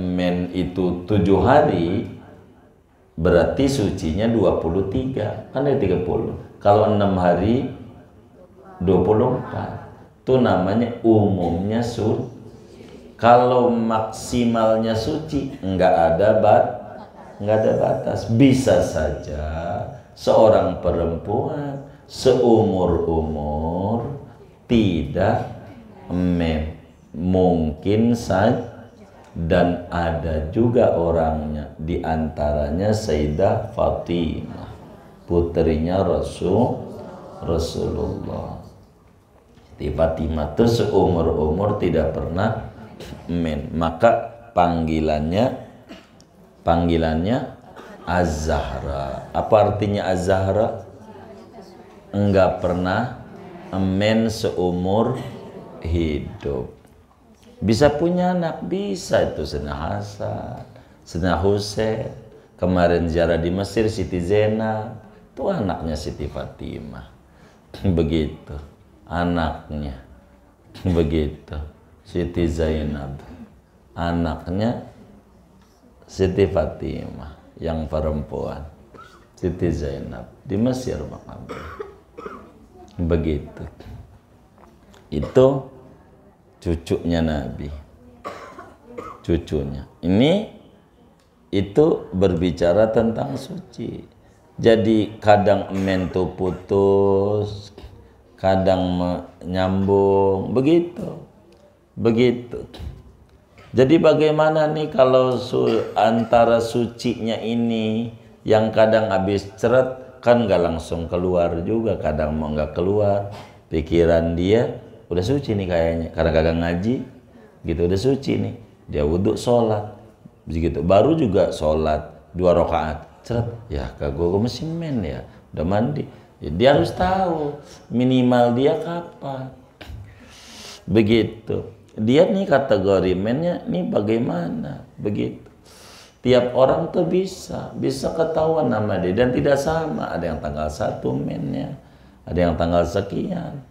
itu 7 hari, berarti sucinya 23, kan ada 30. Kalau 6 hari 24, itu namanya umumnya suci. Kalau maksimalnya suci nggak ada batas. Bisa saja seorang perempuan seumur-umur tidak mungkin saja, dan ada juga orangnya, diantaranya Sayyidah Fatimah, putrinya Rasulullah. Di Fatimah itu seumur-umur tidak pernah men, maka panggilannya Az-Zahra. Apa artinya Az-Zahra? Enggak pernah men seumur hidup. Bisa punya anak, bisa. Itu Sayyidina Hasan, Sayyidina Husain. Kemarin ziarah di Mesir Siti Zainab, itu anaknya Siti Fatimah. Begitu anaknya. Begitu Siti Zainab, anaknya Siti Fatimah yang perempuan, Siti Zainab di Mesir makanya. Begitu. Itu cucunya Nabi. Cucunya. Ini itu berbicara tentang suci. Jadi kadang mentu putus, kadang menyambung, begitu. Jadi bagaimana nih kalau antara sucinya ini yang kadang habis ceret, kan nggak langsung keluar juga, kadang mau nggak keluar, pikiran dia udah suci nih kayaknya karena kagak ngaji gitu, udah suci nih, dia wudhu sholat begitu, baru juga sholat 2 rakaat ceret, ya kagak gue mesti men ya, udah mandi ya, dia harus tahu minimal dia kapan. Begitu dia nih kategori mennya nih bagaimana, begitu. Tiap orang tuh bisa ketahuan nama dia, dan tidak sama, ada yang tanggal 1 mennya, ada yang tanggal sekian.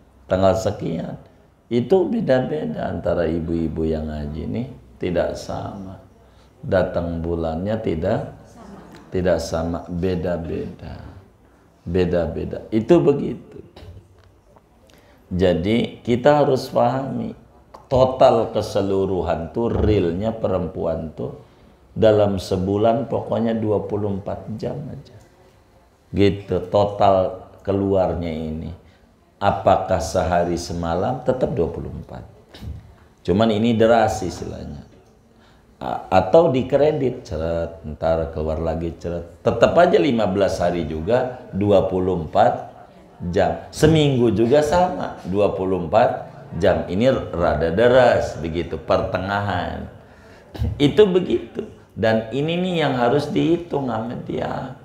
Itu beda-beda antara ibu-ibu yang ngaji nih, tidak sama. Datang bulannya tidak sama, beda-beda. Itu begitu. Jadi kita harus pahami total keseluruhan tuh realnya perempuan tuh dalam sebulan pokoknya 24 jam aja. Gitu total keluarnya ini. Apakah sehari semalam? Tetap 24. Cuman ini deras istilahnya. Atau dikredit, ceret, ntar keluar lagi ceret. Tetap aja 15 hari juga 24 jam. Seminggu juga sama 24 jam. Ini rada deras begitu, pertengahan. Itu begitu. Dan ini nih yang harus dihitung sama dia.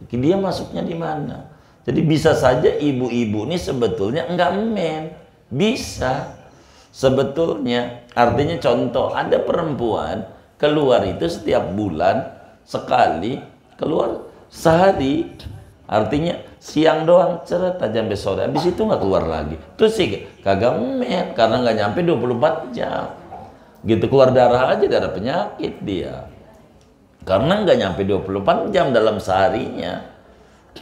Dia masuknya di mana? Jadi bisa saja ibu-ibu ini sebetulnya enggak men. Bisa. Sebetulnya artinya contoh, ada perempuan keluar itu setiap bulan sekali, keluar sehari, artinya siang doang ceret aja sampai sore, habis itu nggak keluar lagi. Terus sih kagak men karena nggak nyampe 24 jam gitu, keluar darah aja, darah penyakit dia karena nggak nyampe 24 jam dalam seharinya.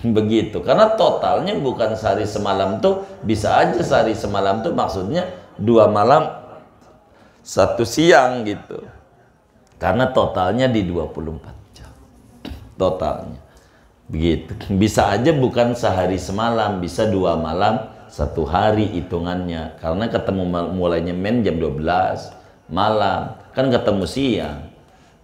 Begitu, karena totalnya bukan sehari semalam tuh, bisa aja sehari semalam tuh maksudnya 2 malam 1 siang gitu, karena totalnya di 24 jam totalnya. Begitu, bisa aja bukan sehari semalam, bisa 2 malam 1 hari hitungannya, karena ketemu mulainya men jam 12 malam, kan ketemu siang.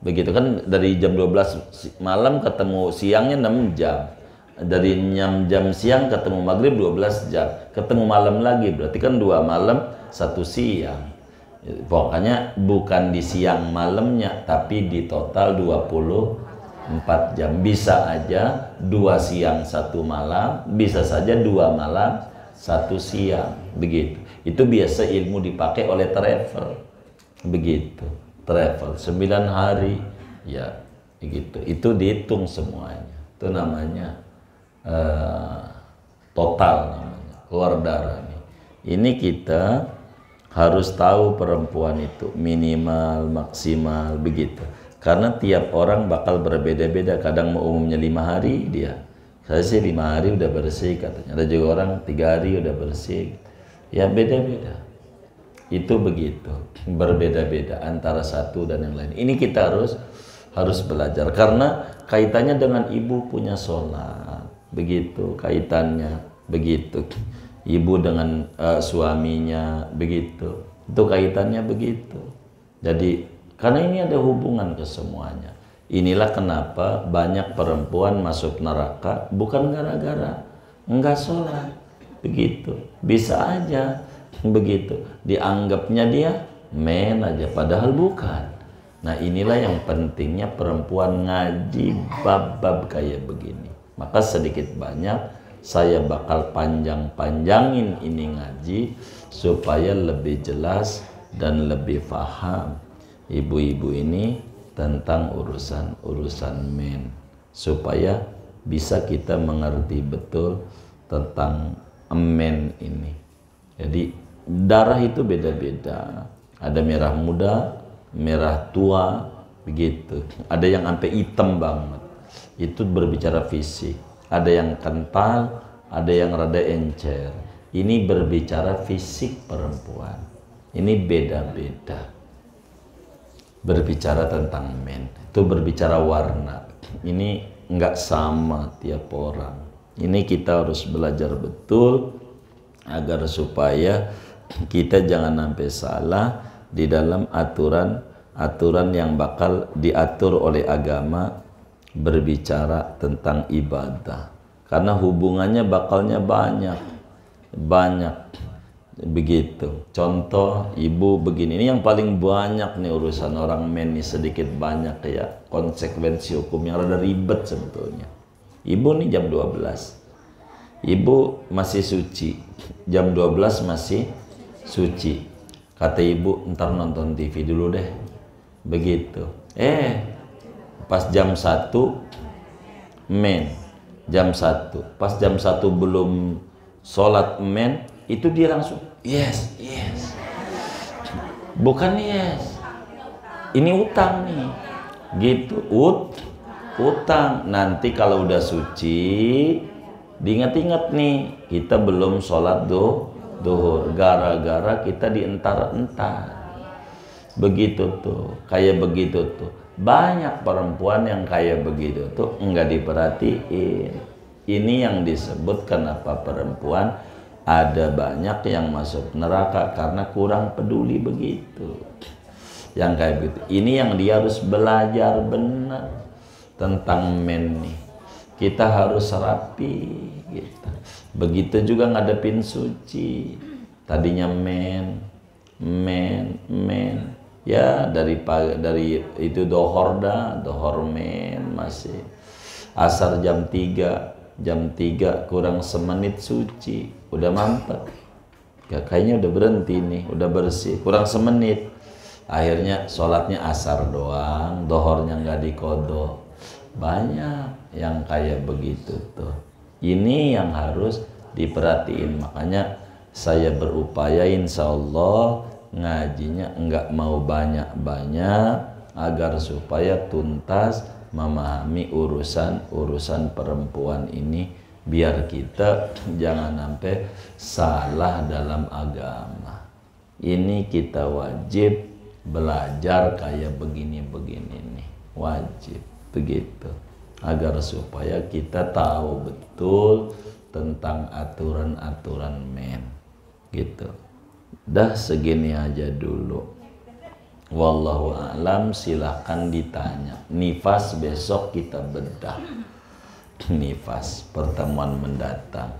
Begitu kan, dari jam 12 malam ketemu siangnya 6 jam. Dari jam siang ketemu maghrib 12 jam, ketemu malam lagi, berarti kan 2 malam 1 siang. Pokoknya bukan di siang malamnya, tapi di total 24 jam. Bisa aja 2 siang 1 malam, bisa saja 2 malam 1 siang. Begitu. Itu biasa ilmu dipakai oleh travel. Begitu. Travel 9 hari ya begitu. Itu dihitung semuanya. Itu namanya total, namanya keluar darah nih. Ini kita harus tahu perempuan itu minimal maksimal begitu. Karena tiap orang bakal berbeda-beda. Kadang mau umumnya 5 hari dia. Saya sih 5 hari udah bersih katanya. Ada juga orang 3 hari udah bersih. Ya beda-beda. Itu begitu. Berbeda-beda antara satu dan yang lain. Ini kita harus belajar. Karena kaitannya dengan ibu punya sholat. Begitu kaitannya. Begitu. Ibu dengan suaminya. Begitu. Itu kaitannya begitu. Jadi karena ini ada hubungan ke semuanya. Inilah kenapa banyak perempuan masuk neraka bukan gara-gara enggak sholat. Begitu. Bisa aja begitu. Dianggapnya dia men aja padahal bukan. Nah inilah yang pentingnya perempuan ngaji bab-bab kayak begini. Maka sedikit banyak saya bakal panjang-panjangin ini ngaji supaya lebih jelas dan lebih paham ibu-ibu ini tentang urusan men, supaya bisa kita mengerti betul tentang men ini. Jadi darah itu beda-beda, ada merah muda, merah tua, begitu. Ada yang sampai hitam banget, itu berbicara fisik. Ada yang kental, ada yang rada encer. Ini berbicara fisik perempuan. Ini beda-beda. Berbicara tentang men, itu berbicara warna. Ini nggak sama tiap orang. Ini kita harus belajar betul agar supaya kita jangan sampai salah di dalam aturan yang bakal diatur oleh agama berbicara tentang ibadah. Karena hubungannya bakalnya banyak. Begitu. Contoh ibu begini, ini yang paling banyak nih urusan orang men nih, sedikit banyak ya konsekuensi hukum yang rada ribet sebetulnya. Ibu nih jam 12, ibu masih suci, jam 12 masih suci. Kata ibu ntar nonton TV dulu deh, begitu. Pas jam 1 men, jam 1 pas jam 1 belum sholat men, itu dia langsung yes, bukan yes, ini utang nih, gitu. Utang. Nanti kalau udah suci diingat-ingat nih kita belum sholat duhur, gara-gara kita dientar-entar. Begitu tuh, kayak begitu tuh. Banyak perempuan yang kayak begitu tuh enggak diperhatiin. Ini yang disebut kenapa perempuan ada banyak yang masuk neraka karena kurang peduli begitu. Yang kayak gitu. Ini yang dia harus belajar benar tentang men nih. Kita harus rapi gitu. Begitu juga ngadepin suci. Tadinya men. Ya dari itu dohor men masih. Asar jam 3 kurang semenit suci, udah mantap. Ya, kayaknya udah berhenti nih, udah bersih, kurang semenit. Akhirnya sholatnya asar doang, dohornya nggak dikodok. Banyak yang kayak begitu tuh. Ini yang harus diperhatiin. Makanya saya berupaya insya Allah ngajinya nggak mau banyak-banyak agar supaya tuntas memahami urusan perempuan ini, biar kita jangan sampai salah dalam agama. Ini kita wajib belajar kayak begini-begini nih, wajib begitu, agar supaya kita tahu betul tentang aturan-aturan men gitu. Dah segini aja dulu. Wallahu a'lam, silahkan ditanya. Nifas besok kita bedah. Nifas pertemuan mendatang.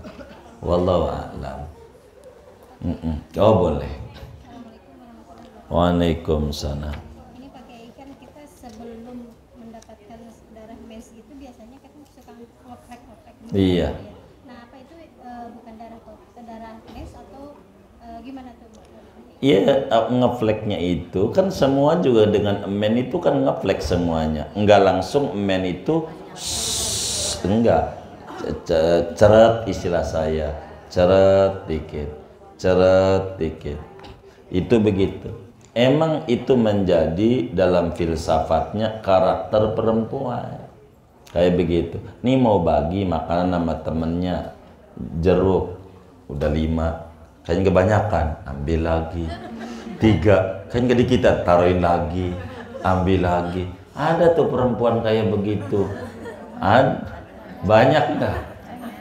Wallahu a'lam. Oh boleh. Waalaikumsalam. Ini pakai ikan kita sebelum mendapatkan darah mens itu biasanya kita suka ngoprek. Iya. Nah apa itu bukan darah mens atau gimana tuh? Iya, ngefleknya itu kan semua juga dengan men itu kan ngeflek semuanya. Enggak langsung men itu enggak. Ceret istilah saya. Ceret dikit. Itu begitu. emang itu menjadi dalam filsafatnya karakter perempuan. Kayak begitu. Nih mau bagi makanan sama temennya, jeruk udah 5, kayaknya kebanyakan, ambil lagi. 3, kayaknya gede kita, taruhin lagi, ambil lagi. Ada tuh perempuan kayak begitu. Banyak dah.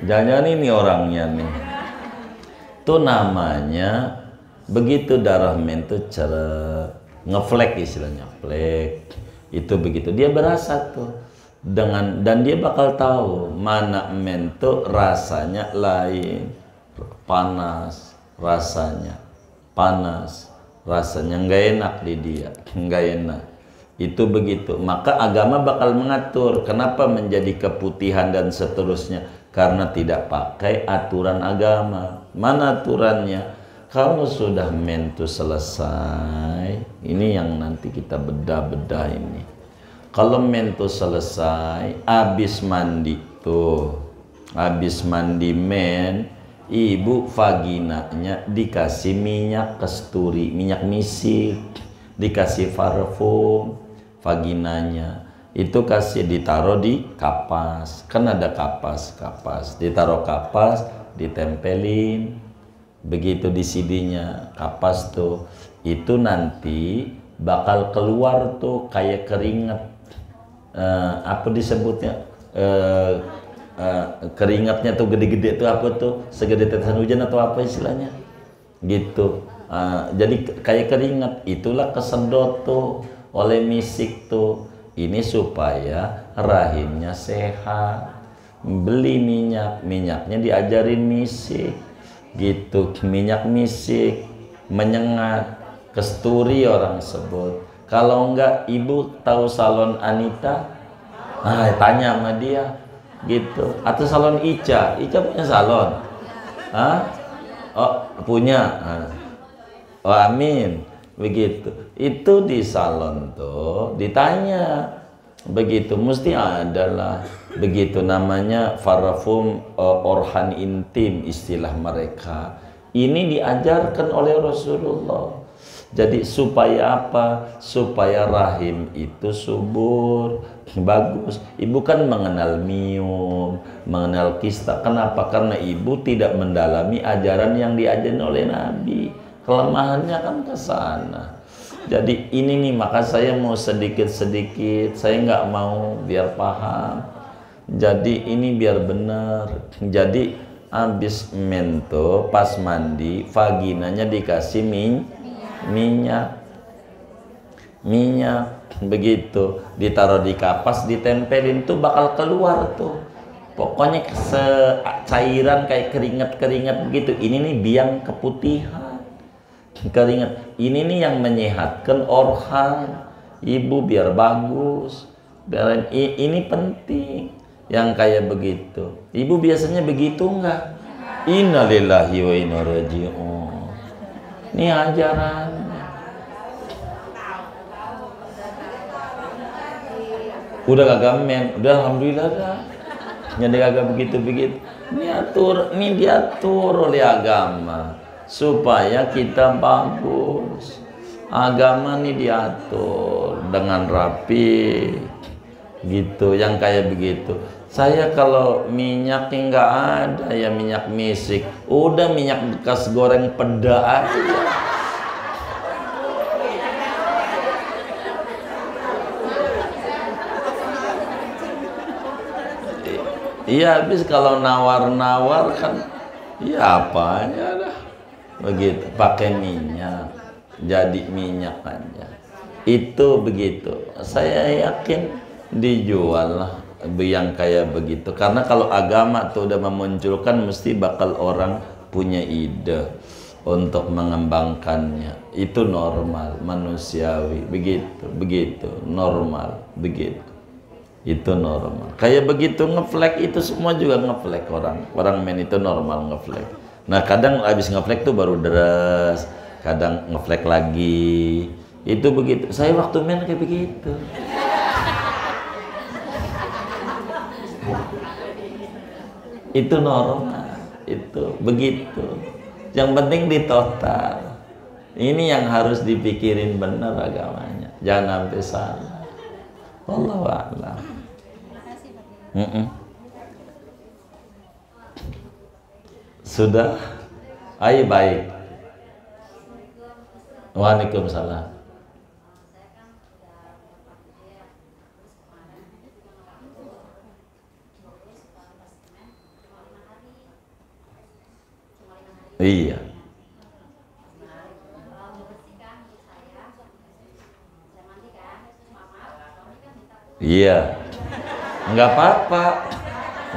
Jangan-jangan ini orangnya nih. Itu namanya begitu darah men tuh cara ngeflek, istilahnya flek. Itu begitu dia berasa tuh dan dia bakal tahu mana men tuh rasanya lain, panas rasanya, nggak enak di dia, nggak enak. Itu begitu. Maka agama bakal mengatur kenapa menjadi keputihan dan seterusnya, karena tidak pakai aturan agama. Mana aturannya? Kalau sudah mentu selesai, ini yang nanti kita bedah-bedah ini. Kalau mentu selesai, habis mandi tuh, habis mandi men, ibu vaginanya dikasih minyak kasturi, minyak misik, dikasih parfum, vaginanya itu kasih ditaruh di kapas, kan ada kapas, ditaruh kapas, ditempelin, begitu di sidinya kapas tuh, itu nanti bakal keluar tuh kayak keringat, apa disebutnya, keringatnya tuh gede-gede tuh, apa tuh, segede tetesan hujan atau apa istilahnya gitu. Jadi kayak keringat, itulah kesedot tuh oleh misik tuh. Ini supaya rahimnya sehat. Beli minyaknya diajarin misik gitu, minyak misik menyengat, kasturi orang sebut. Kalau enggak, ibu tahu salon Anita, tanya sama dia gitu. Atau salon Ica punya salon, oh punya, oh amin, begitu. Itu di salon tuh ditanya begitu, mesti adalah begitu, namanya parfum orhan intim istilah mereka. Ini diajarkan oleh Rasulullah. Jadi supaya apa? Supaya rahim itu subur, bagus. Ibu kan mengenal mium, mengenal kista. Kenapa? Karena ibu tidak mendalami ajaran yang diajarkan oleh Nabi. Kelemahannya kan ke sana. Jadi ini nih, maka saya mau sedikit-sedikit, saya nggak mau biar paham. Jadi ini biar benar. Jadi habis mento pas mandi, vaginanya dikasih minyak begitu, ditaruh di kapas, ditempelin tuh bakal keluar tuh. Pokoknya cairan kayak keringat begitu. Ini nih biang keputihan, keringat. Ini nih yang menyehatkan organ ibu biar bagus. Biar ini penting yang kayak begitu. Ibu biasanya begitu enggak? Innalillahi wa inna ilaihi raji'un. Ini ajarannya. Udah kagak men, udah alhamdulillah dah. Jadi kagak begitu-begitu. Ini diatur oleh agama supaya kita bagus. Agama ini diatur dengan rapi gitu, yang kayak begitu. Saya kalau minyak nggak ada ya, minyak misik, udah minyak bekas goreng peda aja. Iya, habis kalau nawar-nawar kan, ya apanya dah begitu, pakai minyak, jadi minyak aja. Itu begitu. Saya yakin dijual lah yang kayak begitu, karena kalau agama tuh udah memunculkan, mesti bakal orang punya ide untuk mengembangkannya. Itu normal, manusiawi, begitu normal, begitu. Itu normal. Kayak begitu ngeflek itu semua juga ngeflek orang men itu normal ngeflek. Nah kadang habis ngeflek tuh baru deres, kadang ngeflek lagi. Itu begitu. Saya waktu men kayak begitu. Itu normal, itu begitu. Yang penting di total, Ini yang harus dipikirin benar agamanya. Jangan sampai salah. Wallahu a'lam. Terima kasih Pak Kiai. Sudah? Ayo baik. Waalaikumsalam. Iya. Iya. Enggak apa-apa.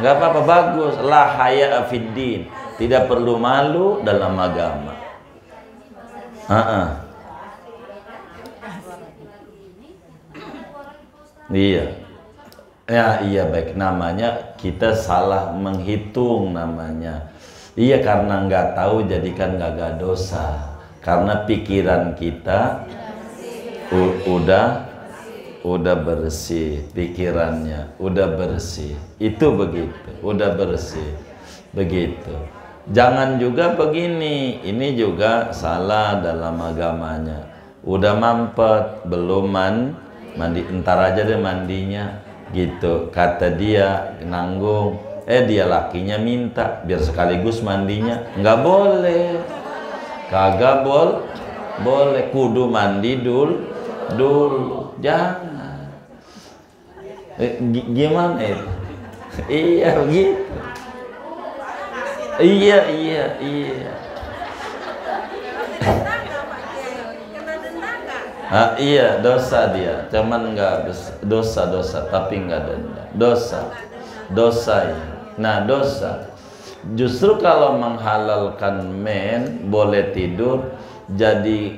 Enggak apa-apa, bagus. La haya fiddin. Tidak perlu malu dalam agama. Iya. Ya, iya baik, namanya kita salah menghitung namanya. Iya, karena nggak tahu jadikan nggak dosa. Karena pikiran kita udah bersih, pikirannya udah bersih. Itu begitu, udah bersih. Begitu. Jangan juga begini, ini juga salah dalam agamanya. Udah mampet, belum mandi, entar aja deh mandinya. Gitu, kata dia nanggung. Dia lakinya minta biar sekaligus mandinya. Nggak boleh, kagak boleh, kudu mandi dulu, jangan. Gimana itu? Iya begitu. Iya. Iya, dosa dia, cuman nggak dosa, tapi nggak denda. Dosa ya. Nah, dosa. Justru kalau menghalalkan men boleh tidur, jadi